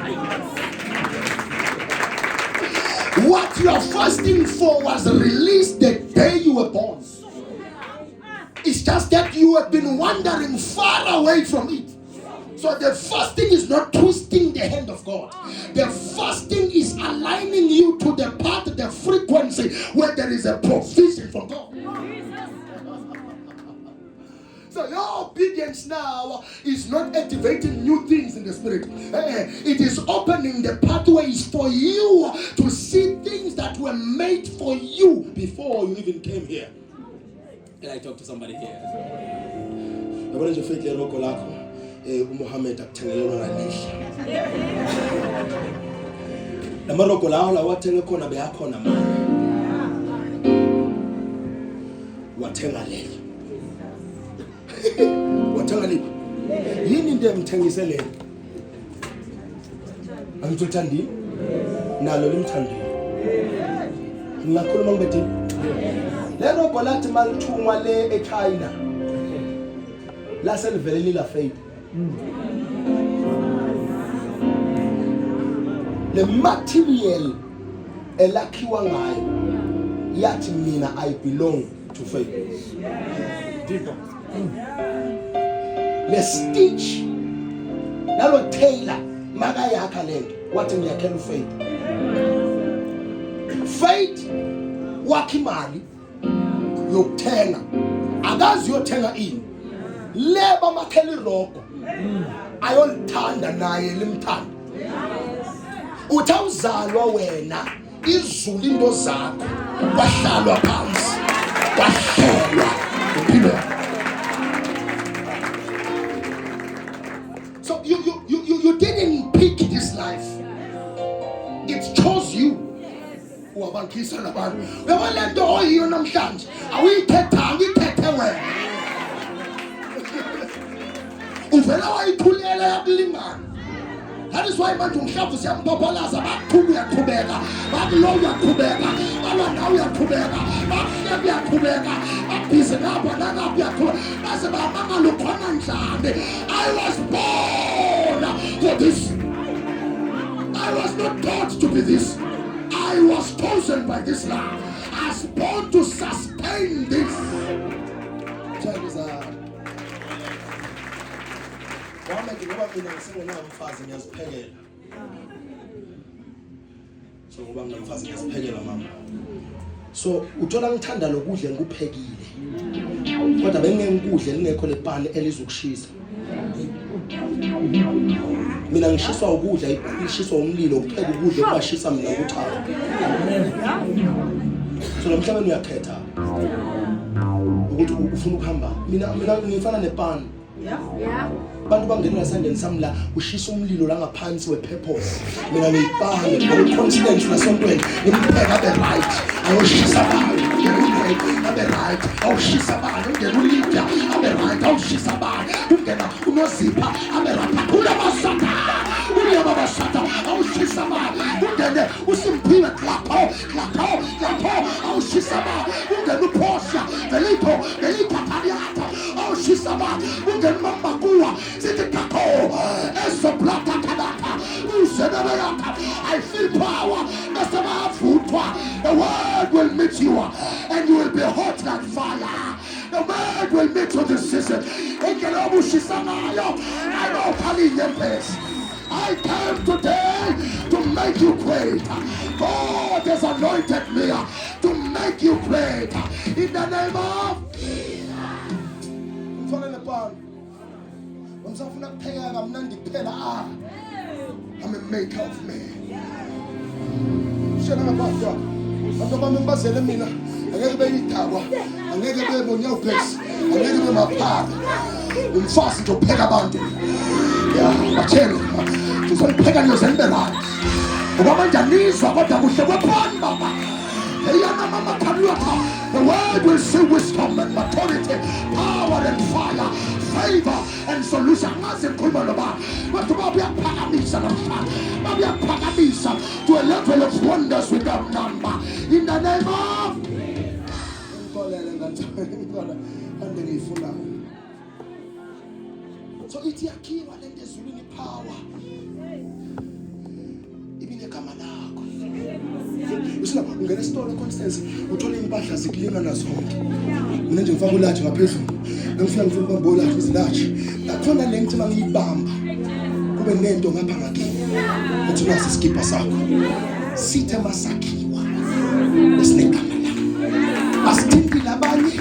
What you are fasting for was released the day you were born. It's just that you have been wandering far away from it. So the fasting is not twisting the hand of God. The fasting is aligning you to the path, the frequency where there is a provision from God. So your obedience now is not activating new things in the spirit. It is opening the pathways for you to see things that were made for you before you even came here. Can I talk to somebody here? Yabona nje faith leroko lakho uMuhammad akuthengelelwa ngalihla. Lamaroko lawo la wathenge khona beyakhona manje. Wathenga lelo. Wathenga liphi? Yini into emthengise lelo? Angithuthandi? Nalo limthandile. Ngingakhuluma ngibethi lelo golathi malithungwa le eChina la selivele la faith le material elakhiwa ngayo yathi mina I belong to faith. Le stitch nalo tailor makayakha lento wathi ngiyakhela faith. Faith wakha imali yokuthenga akazi yothenga ini leba makheli rogo ayolithanda naye limthanda uthawuzalwa wena izulu into zakho kwahlalwa phansi kwahlelwa impilo. So you didn't pick this life, it chose you. Wabankisa labantu uyabona lento oyiyo namhlanje awuyithethanga ithethe wena uvela wayithulela yakulingana. That is why manje umhlavu siyampapalaza bakuthula uyaqhubeka bakulo uyaqhubeka balana uyaqhubeka bakuhlebe uyaqhubeka babhize ngapha nangapha uyaqhubeka base bamangala ukhona njani. I was born for this. I was not taught to be this. I was chosen by this land. I was born to sustain this. So uthola ngithanda lokudla ngikuphekile. Kodwa bengengikudle lingekho lepani elizokushisa. Mina ngishiswa ukudla ishiswa umlilo ukupheka ukudla kubashisa mina ukuthaka. So namhlanje uyakhetha ukuthi ufuna ukuhamba. Mina ngifana nepani. Abantu bangenela esandleni sami la ushisa umlilo la ngaphansi we-purpose. Mina ngiyipane ngo-confidence nasontweni ngimpheka abe right ayoshisa abantu abe right awushisa abantu ungena uLidya abe right awushisa abantu ungena uNozipha abe right unamasatha uyaba basatha awushisa abantu ungene uSimphiwe lapho awushisa abantu ungena uPortia velithatha awushisa abantu ungena uMakuwa sithi kakho esoplata kadaka uzenabelaka. I feel power. The word will meet you and you will be hot like fire. word will meet you this season. I know Pali place. I came today to make you great. God has anointed me to make you great. In the name of I'm a maker of me. Fast to peg about it. Yeah, to some pagan in the line. The woman Janice, what I wish the word will see wisdom and maturity, power and fire, favor and solution. As in Kumalaba, but to be a pagamisa, to a level of wonders without number. In the name of so it's your key one and there's really power. Even a kamanako. Listen, I'm going to store the constance. We're telling Basha Sikling as home. Ninja Fabulach, a person. I'm feeling from a bowl at his large. That's one I linked to my bam. Who named on a pamaki. And to us, skip us out. Sita Masaki. The snake kamala. Astingi Labani.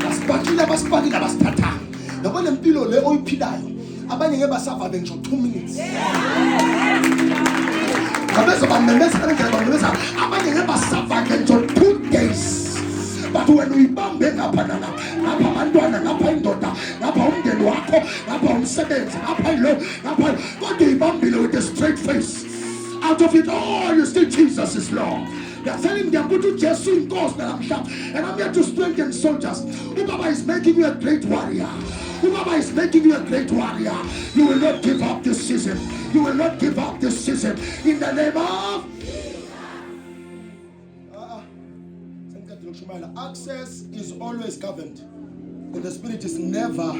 Aspaki Labastata. The one in Pilo, Le Oi Pidayo. Abang never suffer than 2 minutes. Abang never suffer than 2 days. But when we bump it up and up, what do you bump below with a straight face? Out of it all, you see Jesus is Lord. They are telling them, go to Jesus in cause that I'm sharp. And I'm here to strengthen soldiers. Ubaba is making you a great warrior. Ubaba is making you a great warrior. You will not give up this season. You will not give up this season. In the name of access is always governed. And the spirit is never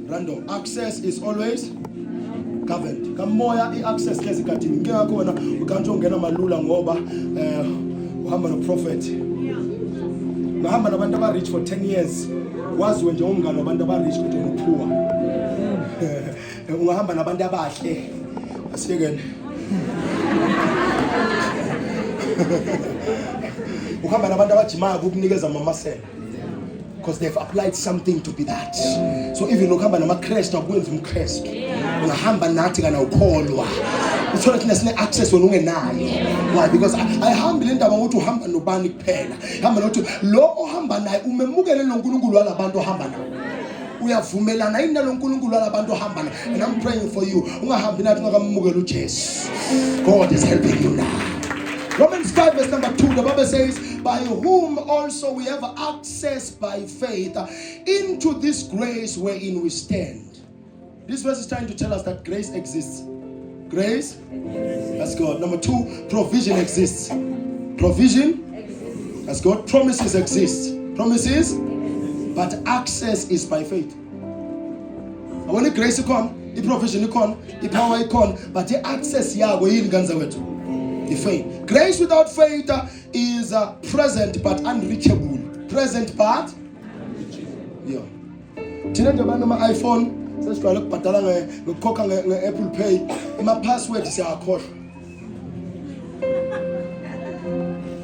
random. Access is always governed. Kamoya access kezi katini. Ngeka kona ukanjo ngena malula ngoba uhamba no prophet. Ngahamba nabantu aba rich for 10 years. Wazi wenje umngane nabantu aba rich ukuthi ngiphuwa. Ungahamba nabantu abahle. Asikene. Uhamba nabantu abajima ukukunikeza mamasela. Because they've applied something to be that. So even ukuhamba nama-Christ akwenza umKristu. Ungahamba nathi kana ukholwa. Uthola thina sine access wena ungenayo. Why? Because ayihambile indaba ngokuthi uhamba nobani kuphela. Hamba nokuthi lo ohamba naye umemukele noNkulunkulu walabantu ohamba naye. Uyavumelana yini naloNkulunkulu walabantu ohamba naye. And I'm praying for you. Ungahambi nathi ungakamukela uJesu. God is helping you now. Romans 5 verse number 2, the Bible says, by whom also we have access by faith into this grace wherein we stand. This verse is trying to tell us that grace exists. Grace? That's God. Number 2, provision exists. Provision? That's God. Promises exist. Promises? But access is by faith. When the grace comes, the provision comes, the power comes, but the access is faith. Grace without faith is present but unreachable. Present but yeah. Tina jabana ma iPhone sesijwayele ukubhadala ngokukhokha nge-Apple Pay. Ama-password siyakhohlwa.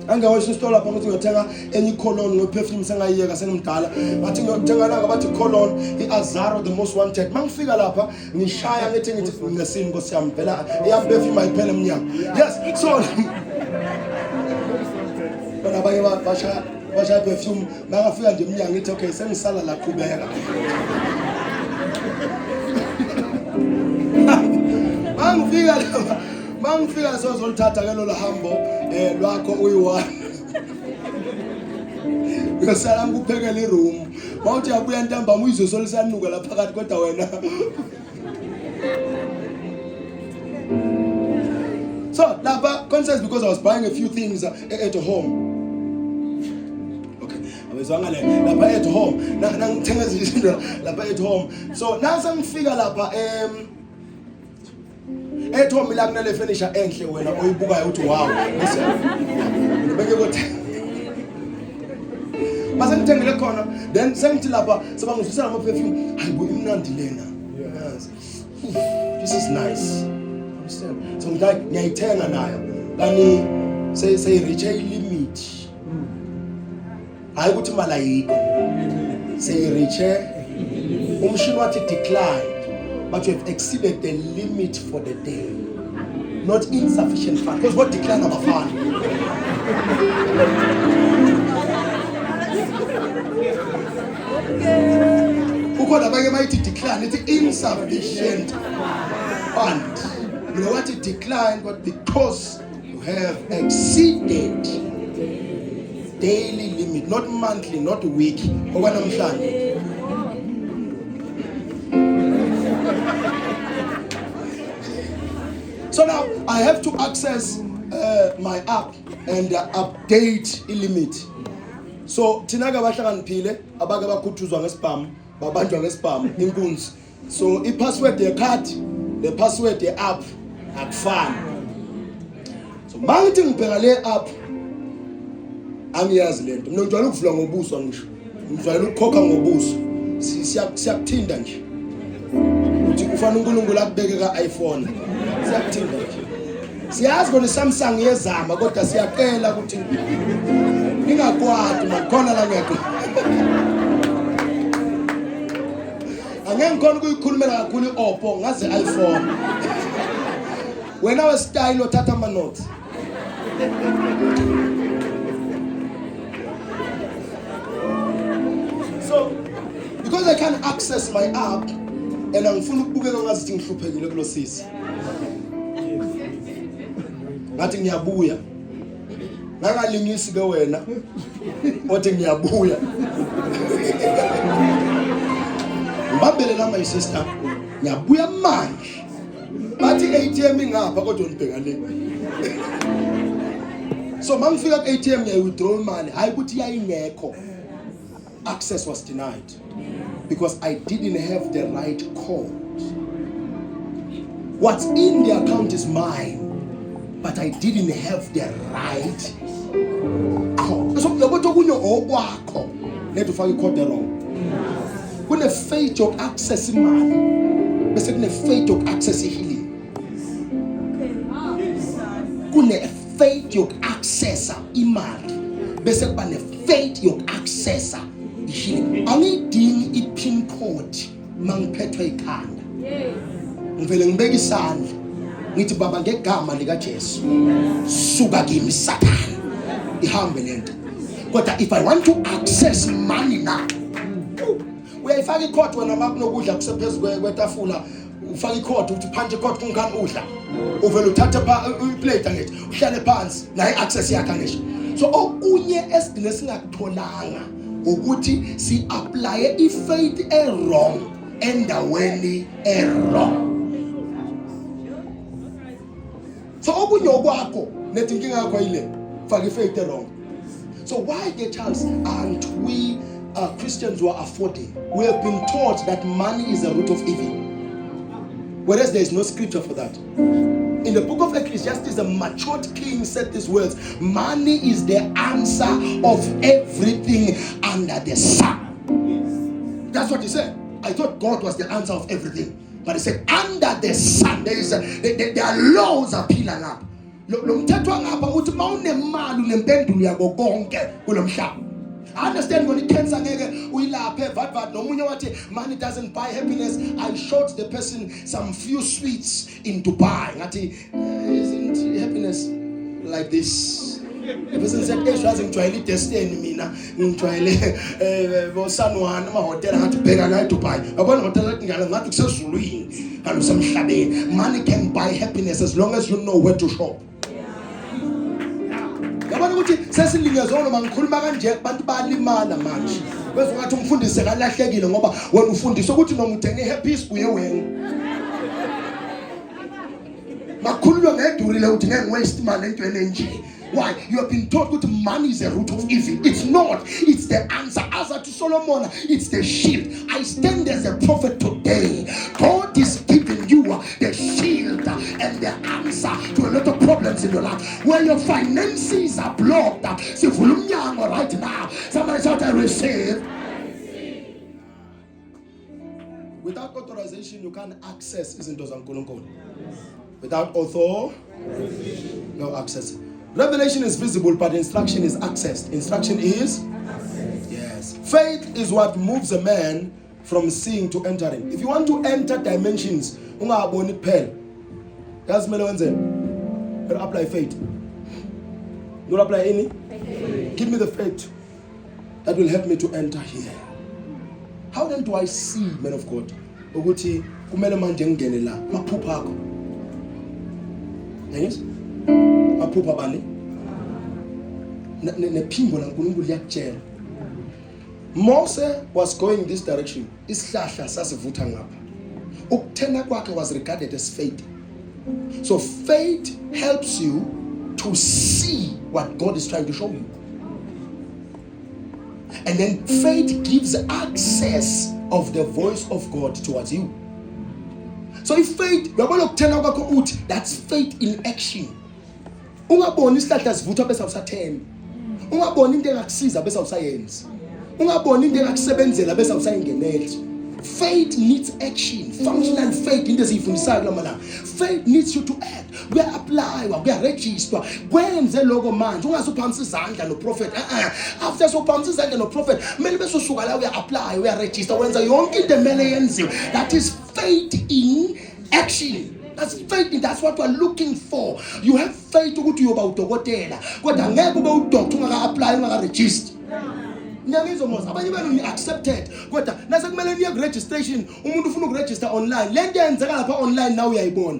Angawasho store lapha ukuthi ngiyothenga enye cologne ngoperfume sengayiyeka sengimdala. Ngathi ngiyothenga la ngabathi cologne iAzaro the most wanted. Mangifika lapha ngishaya ngithi ngesini Nkosi yami phela iyaperfume ayiphele emnyango. Yes, so bona abanye basha perfume bangafika nje emnyango ngithi okay sengisala la qhubeka. Mangifika sozolithatha ke lo hambo lwakho uyi1 uyosala ngikuphekela iroom mawuthi yabuya ntambama uyizosolisanuka la phakathi kodwa wena so lapha concerns because I was buying a few things at home. Okay, abezwanga le lapha at home ngithenga izinto lapha at home. So nasa ngifika lapha home la kunale furniture enhle wena oyibukayo uthi wow. Beke kothi Base ngithengele khona then sengithi lapha sebangizwisela ama perfume hayibo imnandi lena. Yes. This is nice. Understand? So ngiyayithenga nayo. Kani say reach a limit. Hayi ukuthi imali ayikho. Say reach umshini wathi decline. But you have exceeded the limit for the day. Not insufficient fund. Because what decline of a fund? Ukhona abanye bayithi decline, it's insufficient fund. You know what it declined? But because you have exceeded daily limit, not monthly, not weekly. So now I have to access my app and update the limit. So tinaga bahlakaniphile abake bakhuthuzwa ngespam babanjwa ngespam inkunzi. So i-password ye-card, the password ye-app akufani. So mangithi ngibheka le app angiyazi lento. Mina ngijwayele ukuvula ngobuso ngisho. Ngijwayele ukukhokha ngobuso. Siyakuthinda nje. Uthi kufanele uNkulunkulu akubeke ka-iPhone. Siyakuthinda nje. Siyazi kona Samsung yezama kodwa siyacela ukuthi ningakwadi makhona la ngeke. Angeke ngikhona ukuyikhulumela kakhulu iOppo ngaze iPhone. Wena westyle othatha ama notes. So because I can access my app and angifuna ukubukeka ngazithi ngihluphekile kulo sisi. Ngathi ngiyabuya. Ngangalingisi ke wena. Othi ngiyabuya. Mbambele la my sister. Ngiyabuya manje. Bathi ATM ingapha kodwa ngibheka le. So mangifika ku ATM ngiya-withdraw imali, hayi ukuthi yayingekho. Access was denied because I didn't have the right code. What's in the account is mine, but I didn't have the right code. So yabona kunye okwakho lethu faka icode wrong. Kune faith of access imali bese kune faith of access healing. Kune faith of access imali bese kuba ne faith of access healing. Angidingi i-pin code mangiphethwe ikhanda. Ngivele ngibeka isandla ngithi baba ngegama lika Jesu suka kimi Satan ihambe lento. Kodwa if I want to access money now, uyayifaka ikhodi wena makunokudla kusephezulu kwetafula, ufaka ikhodi uthi phanje ikhodi kungani udla, uvele uthathe iplate ngithi uhlale phansi naye access yakhe ngisho. So okunye esidine singakutholanga ukuthi si apply ifaith wrong endaweni wrong. So okunye okwakho nethi inkinga yakho yile faka ifaith wrong. So why, dear Charles, aren't we Christians who are affording? We have been taught that money is the root of evil, whereas there is no scripture for that. In the book of Ecclesiastes, a matured king said these words: money is the answer of everything under the sun. That's what he said. I thought God was the answer of everything, but he said under the sun there are laws appealing up. I understand when it comes money doesn't buy happiness. I showed the person some few sweets in Dubai. Isn't happiness like this? The person said, "Hey, I wasn't trying to test any mina. Trying to someone my hotel had to pay a guy to buy. I want hotel not successfully and some shabby. Money can buy happiness as long as you know where to shop." Yabona ukuthi sesilingezona mangikhuluma kanje abantu balimala manje. Bese ngathi umfundisi kalahlekile ngoba wena ufundisa ukuthi noma uthenge happy kuye wena. Makhululwa ngedurile uthi ngeke waste imali entweni enje. Why? You have been taught that money is the root of evil. It's not. It's the answer. As to Solomon, it's the shield. I stand as a prophet today. God is giving you the shield and the answer to to a lot of problems in your life. Where your finances are blocked. Right now. Somebody shout, I receive. Without authorization, you can't access izinto zaNkulunkulu. Without author, no access. Revelation is visible, but instruction is accessed. Instruction is? Yes. Faith is what moves a man from seeing to entering. If you want to enter dimensions, ungaboni kuphela. Yazi kumele wenzeni? Better apply faith. You apply any? Give me the faith that will help me to enter here. How then do I see, man of God? Ukuthi kumele manje ngene la maphupha akho. Yes? Maphupha bani? Nephimbo laNkulunkulu liyakutshela. Moses was going this direction. Isihlahla sasivutha ngapha. Ukuthena kwakhe was regarded as faith. So faith helps you to see what God is trying to show you. And then faith gives access of the voice of God towards you. So if faith, that's faith in action. Ungaboni isihlahla sivutha bese awusathemba. Ungaboni into engakusiza bese awusayenza. Ungaboni into engakusebenzela bese awusayingenela. Faith needs action. Functional faith into ezifundisayo lamalanga. Faith needs you to act. We apply, we register. Kwenze lokho manje ungazuphamisa izandla no prophet. After so phamisa izandla no prophet, mele bese usuka la we apply, we register. Wenza yonke into emele yenziwe. That is faith in action. That's faith. That's what we're looking for. You have faith ukuthi uyoba udokotela. Kodwa ngeke ube udoctor ungaka-apply ungaka-register. Nyangizomos abanye benu ni accepted kodwa nase kumele niye registration umuntu ufuna ukuregister online lento yenzeka lapha online nawe uyayibona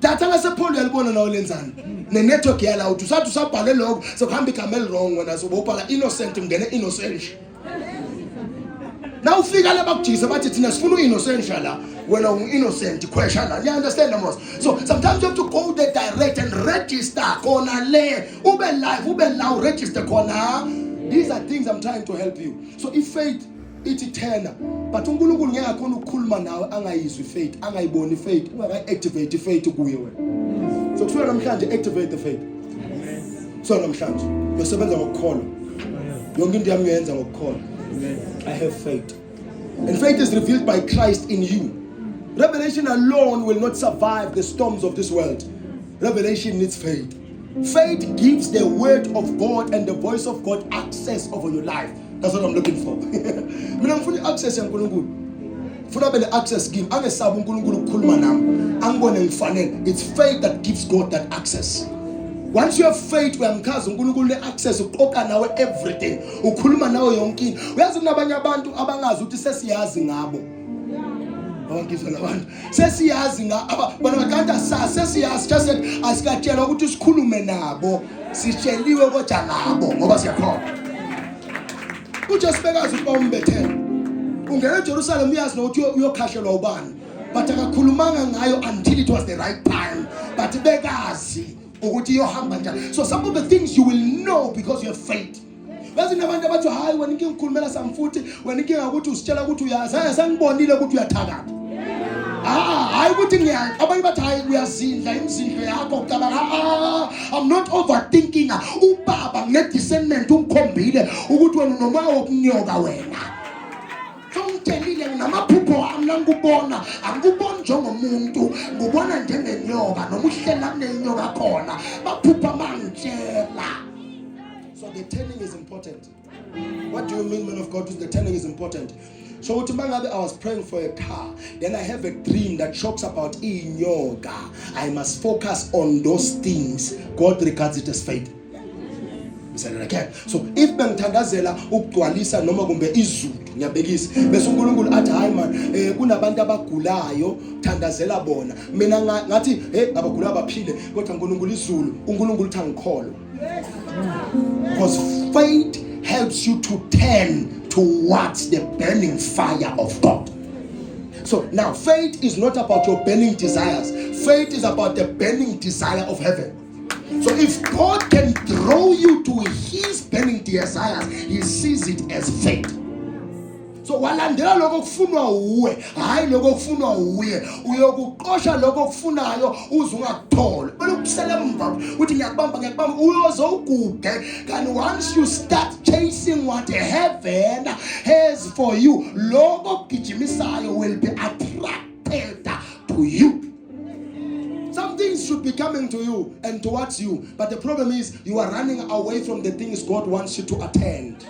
data ngasepholo uyalibona nawe lenzani ne network yala uthi usathi usabhale lokho sokuhamba igama elirong wena sobophala innocent ngene innocent now ufika la bakujisa bathi thina sifuna uinnocent la wena unginnocent question la you understand Amos? So sometimes you have to go there direct and register khona le ube live ube la register khona. These are things I'm trying to help you. So if faith ithi tena but uNkulunkulu ngeke akhona ukukhuluma nawe angayizwi faith angayiboni faith ungaka-activate faith kuye wena. So kusukela namhlanje activate the faith. So namhlanje uyosebenza ngokukholwa. Yonke into yami ngiyenza ngokukholwa. I have faith. And faith is revealed by Christ in you. Revelation alone will not survive the storms of this world. Revelation needs faith. Faith gives the word of God and the voice of God access over your life. That's what I'm looking for. Mina ngifuna access yaNkulunkulu. Ngifuna bele access give. Angesabi uNkulunkulu ukukhuluma nami. Angibone ngifanele. It's faith that gives God that access. Once you have faith uyamkhaza uNkulunkulu le-access uqoqa nawe everything. Ukhuluma nawe yonke into. Uyazi kunabanye abantu abangazi ukuthi sesiyazi ngabo. Awangizwa labantu sesiyazi bona bakanta sesiyazi just asikatshela ukuthi sikhulume nabo sitsheliwe kodwa ngabo ngoba siyakhona ujasibekazi ukuba umbethele ungena eJerusalem uyazi nokuthi uyokhashelwa ubani but akakhulumanga ngayo until it was the right time but bekazi ukuthi yohamba njani. So some of the things you will know because you have faith. Bazi nabantu abathi hayi wena inkinga ukukhulumela samfuthi wena inkinga ukuthi usitshela ukuthi uyazi sangibonile ukuthi uyathakatha. Hayi ukuthi ngiyazi abanye bathi hayi uyazindla imizindlo yakho ucabanga I'm not overthinking. Ubaba ngine discernment ungikhombile ukuthi wena noma wokunyoka wena. Ngitshelile nginamaphupho ami ngikubona angikuboni njengomuntu ngubona njengenyoka noma uhlela kunenyoka khona baphupha mangitshela. So the turning is important. What do you mean, man of God? The turning is important. So I was praying for a car. Then I have a dream that talks about yoga. I must focus on those things. God regards it as faith. We said it again. So if bengithandazela ukugcwalisa noma kumbe izulu ngiyabekisa bese uNkulunkulu athi hayi man kunabantu abagulayo thandazela bona mina ngathi abagulayo abaphile kodwa uNkulunkulu izulu uNkulunkulu uthi angikholwa. Because faith helps you to turn towards the burning fire of God. So now faith is not about your burning desires. Faith is about the burning desire of heaven. So if God can draw you to his burning desires, he sees it as faith. So walandela lokho kufunwa uwe, hayi lokho kufunwa uye. Uyokuqosha lokho kufunayo uze ungakuthola. Bese ukusela emva uthi ngiyakubamba uyoze uguge. Kanti once you start chasing what heaven has for you, lokho kugijimisayo will be attracted to you. Some things should be coming to you and towards you, but the problem is you are running away from the things God wants you to attend.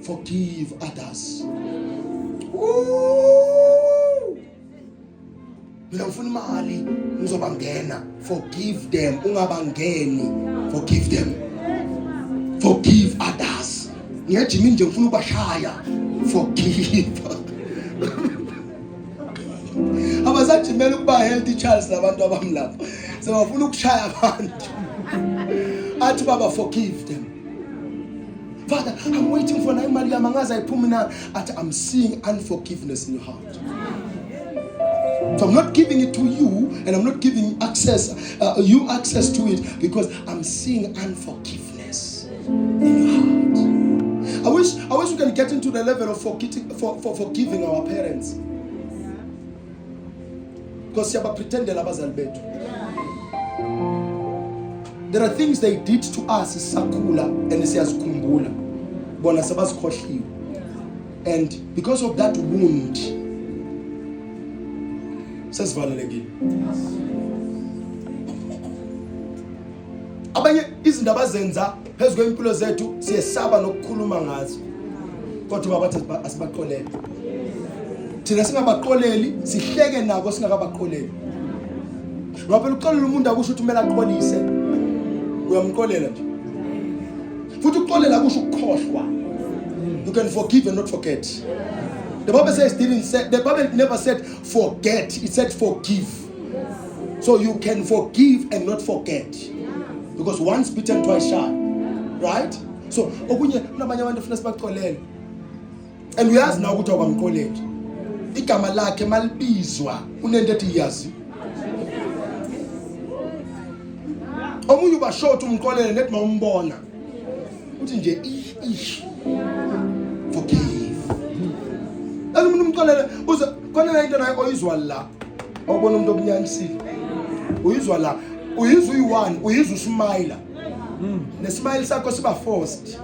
Forgive others. Mina ngifuna imali ngizobangena. Forgive them. Ungabangeni. Forgive them. Forgive others. Ngiyajima nje ngifuna ukubashaya. Forgive. Abasajimela ukuba healthy Charles labantu abamlapha. Sebafuna ukushaya abantu. Athi baba forgive them. Father, I'm waiting for imali yami angaze ayiphumi na. Athi I'm seeing unforgiveness in your heart. So I'm not giving it to you, and I'm not giving you access to it, because I'm seeing unforgiveness in your heart. I wish we can get into the level of forgiving our parents. Because there are things they did to us sakula and siyazikhumbula bona sabazikhohliwe, and because of that wound sesivalelekile. Abanye izinto abazenza phezulu kwempilo zethu siyesaba nokukhuluma ngazo, kodwa babathi asibaqolele. Thina singabaqoleli sihleke nabo singakabaqoleli. Ngoba phela uxolela umuntu akusho ukuthi kumele aqolise, uyamqolela nje. Futhi uxolela akusho ukukhohlwa. You can forgive and not forget. The Bible the Bible never said forget, it said forgive. So you can forgive and not forget, because once bitten twice shy, right? So okunye kunabanye abantu funa sibaqolele, and we ask now ukuthi awamqoleli. Igama lakhe malibizwa unento ethi yazi. Omunye uba short umqolele nethi mawumbona uthi nje forgive. Umuntu umqolele uze khona into nayo oyizwa la. Awubona umuntu obunyanisile. Uyizwa la. Uyizwa uyi1, uyizwa usmile. Nesmile sakho siba forced.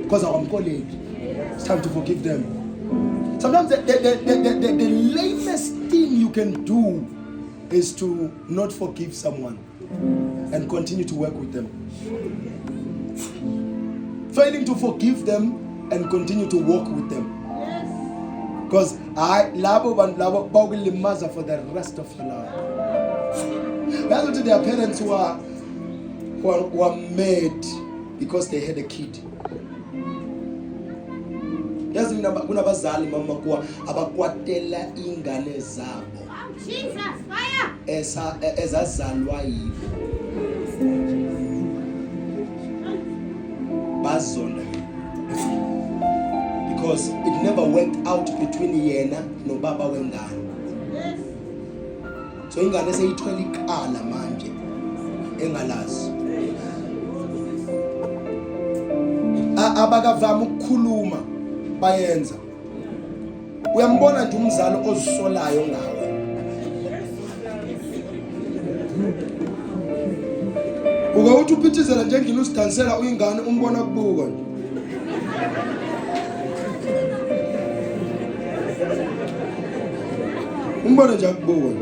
Because I'm calling. It's time to forgive them. Sometimes the lamest thing you can do is to not forgive someone and continue to work with them. Failing to forgive them and continue to walk with them. Because labo will limaza for the rest of your life. That's what their parents were made because they had a kid. Yazi kunabazali mama kuwa abakwatela ingane zabo. Jesus fire. Ezazalwa yibo. Bazola. Because it never worked out between yena no baba wengane. So ingane seyithola ikhala manje engalazi. Abakavama ukukhuluma bayenza. Uyambona nje umzalo ozisolayo ngawe. Uthi uphithizela njengini usidansela uyingane umbona kubuka nje. Umbona nje akubuka.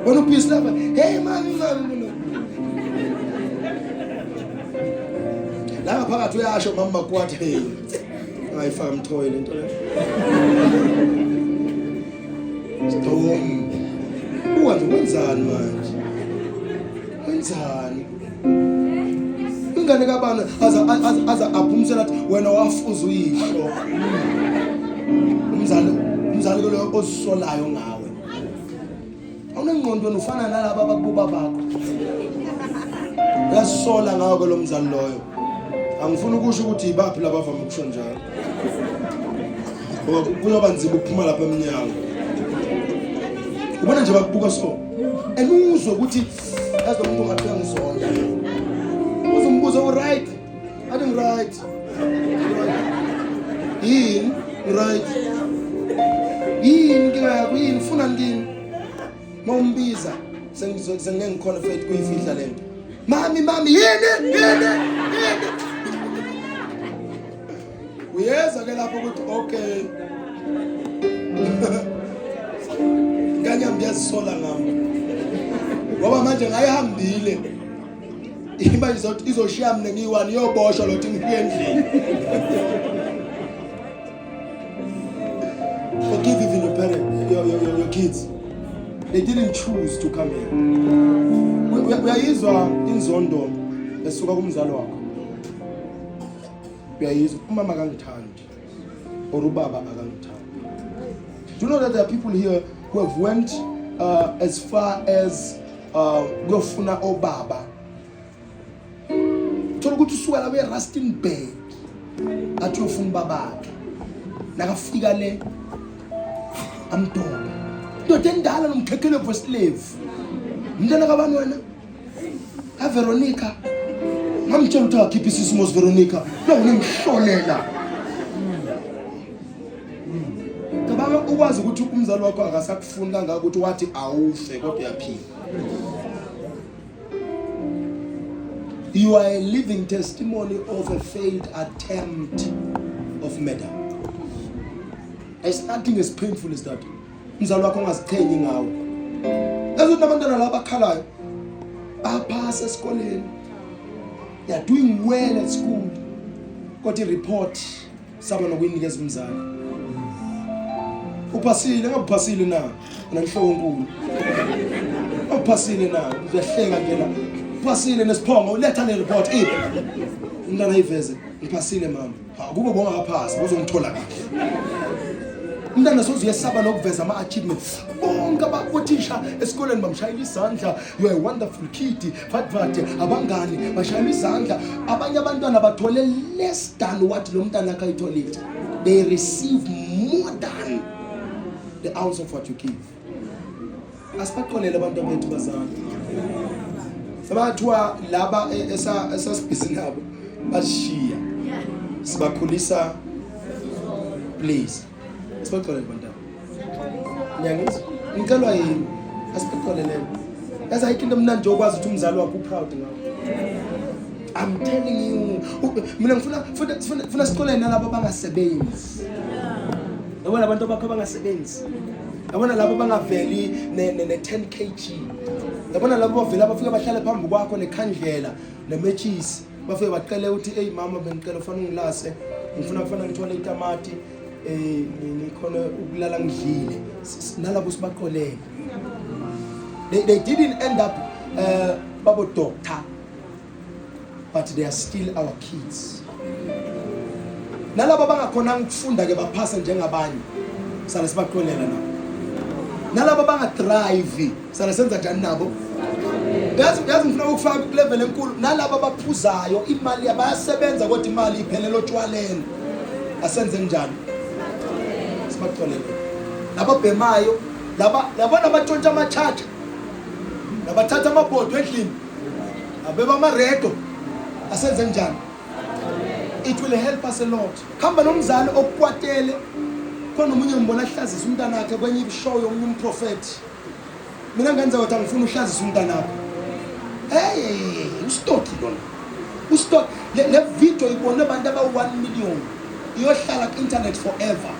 Bona uphisi lapha, hey man. La phakathi uyasho mama kwathi hey. Ayifaka umthoyi lento le. Stop. Wenzani manje? Wenzani? Ingane kabana aza aphumsela athi wena wafuza uyisho. Umzali lo osolayo ngawe. Awunengqondo ufana nalabo abakububa bakho. Uyasola ngawo lo mzali loyo. Angifuni ukusho ukuthi ibaphi labavama ukusho njalo. kuyoba nzima ukuphuma lapha eminyango. Ubona nje bakubuka so. Uzwe ukuthi yazi umuntu ngathi ngizonda. Uzombuza right. Athi right. Yini right. Yini ngiyakuyini ufuna ngini? Mawumbiza sengikhona faith kuyifihla lento. Mami yini. Uyeza ke lapho ukuthi okay. Nganya ngiyazisola ngami. Ngoba manje ngayihambile. Imali izoshiya mina ngiyi1 yoboshwa lothi ngiye endlini. Forgive even your parents, your kids. They didn't choose to come here. Uyayizwa inzondo esuka kumzali wakho. Uyayizwa umama akangithandi or ubaba akangithandi. Do you know that there are people here who have went as far as kuyofuna obaba? Thola ukuthi usuka la eRustenburg athi uyofuna babakhe. Nakafika le amdoba. Ndoda endala nomkhekhelo for slave. Mntana kabani wena? Ka Veronica. Ngamtshela ukuthi akhiphe isimo Veronica. Lo ngimhlolela. Kababa ukwazi ukuthi umzali wakho akasakufuni kangaka ukuthi wathi awufe kodwa uyaphila. You are a living testimony of a failed attempt of murder. There's nothing as painful as that. Umzali wakho ongazichenyi ngawo. Ezothi abantwana laba akhalayo baphasa esikoleni. They are doing well at school. Got a report saba nokuyinikeza umzali. Uphasile ngaphasile na nanhloko enkulu. Uphasile na uyahleka ngena. Uphasile nesiphongo uletha le report umntana iveze ngiphasile mama. Akube bonga ngaphasa uzongithola kahle. Umntana sozuyesaba nokuveza ama-achievements. Bonke abakothisha esikoleni bamshayela izandla. You are a wonderful kid. But abangani bashayela izandla. Abanye abantwana bathole less than what lo mntana akayitholile. They receive more than the ounce of what you give. Asipaqolele abantu bethu bazali. Sabathiwa laba esasibhizi nabo bashiya. Sibakhulisa please. Asipaqolele bantwana. Nyangizwa. Ngicelwa yini? Asipaqolele. Yazi ayikho mnandi nje okwazi ukuthi umzali wakho uproud ngawo. I'm telling you. Mina ngifuna sikoleni nalabo bangasebenzi. Yabona abantu bakho bangasebenzi. Yabona labo bangaveli ne 10 kg. Yabona labo bavela bafika bahlale phambi kwakho nekhandlela nematches. Bafike baqale uthi hey mama bengicela ufana ungilase. Ngifuna kufana ngithole itamati nikhona ukulala ngidlile. Nalabo sibaqolele. They didn't end up babo doctor, but they are still our kids. Nalabo bangakhona ukufunda ke baphasa njengabanye sala sibaqolela nabo. Nalabo bangadrive sala senza njani nabo? Yazi ngifuna ukufaka ku level enkulu. Nalabo abaphuzayo imali yabasebenza kodwa imali iphelela otshwaleni. Asenze njani? Sibaqolela. Nababhemayo labona batshontsha ama-charge. Nabathatha amabhodo endlini. Abeba amaredo. Asenze njani? It will help us a lot. Khamba nomzali okukwatele khona umunye ngibona ahlazisa umntana wakhe kwenye ibishow yomunye umprofeti. Mina ngenza ukuthi angifuna uhlazisa umntana wakhe. Hey, ustoki lona. Ustoki le video ibone abantu aba1 million. Iyohlala ku internet forever.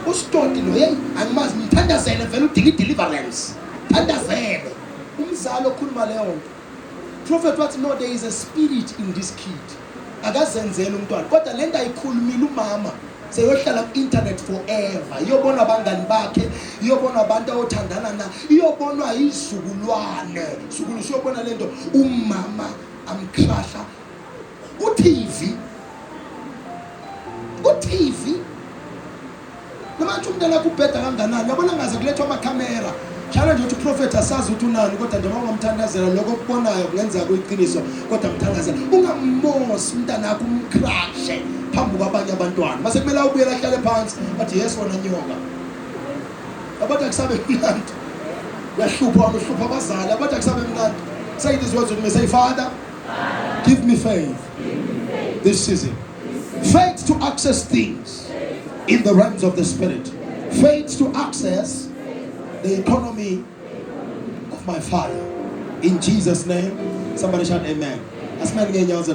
Ustoki lo hey angimazi ngithandazele vele udinga deliverance. Thandazele. Umzali okhuluma leyo nto. Prophet wathi no, there is a spirit in this kid. Akazenzela umntwana kodwa lento ayikhulumile umama seyohlala ku internet forever. Iyobona abangani bakhe, iyobona abantu othandana na, iyobonwa izizukulwane. Sukulu siyobona lento umama amkhahla uTV. Noma umntwana kubheda kanganani yabona ngaze kulethwa ama camera challenge ukuthi prophet asazi ukuthi unani kodwa njengoba ungamthandazela lokho okubonayo kungenzeka kuyiqiniso kodwa mthandazela ungamosi umntanakho umcrashe phambi kwabanye abantwana mase kumele ubuye lahlale phansi athi yes wona nyoka abantu akusabe mnandi uyahlupha abazali abantu akusabe mnandi. Say these words with me. Say, Father, give me faith this season. Faith to access things in the realms of the spirit. Faith to access the economy of my Father. In Jesus' name, somebody shout amen. As many as you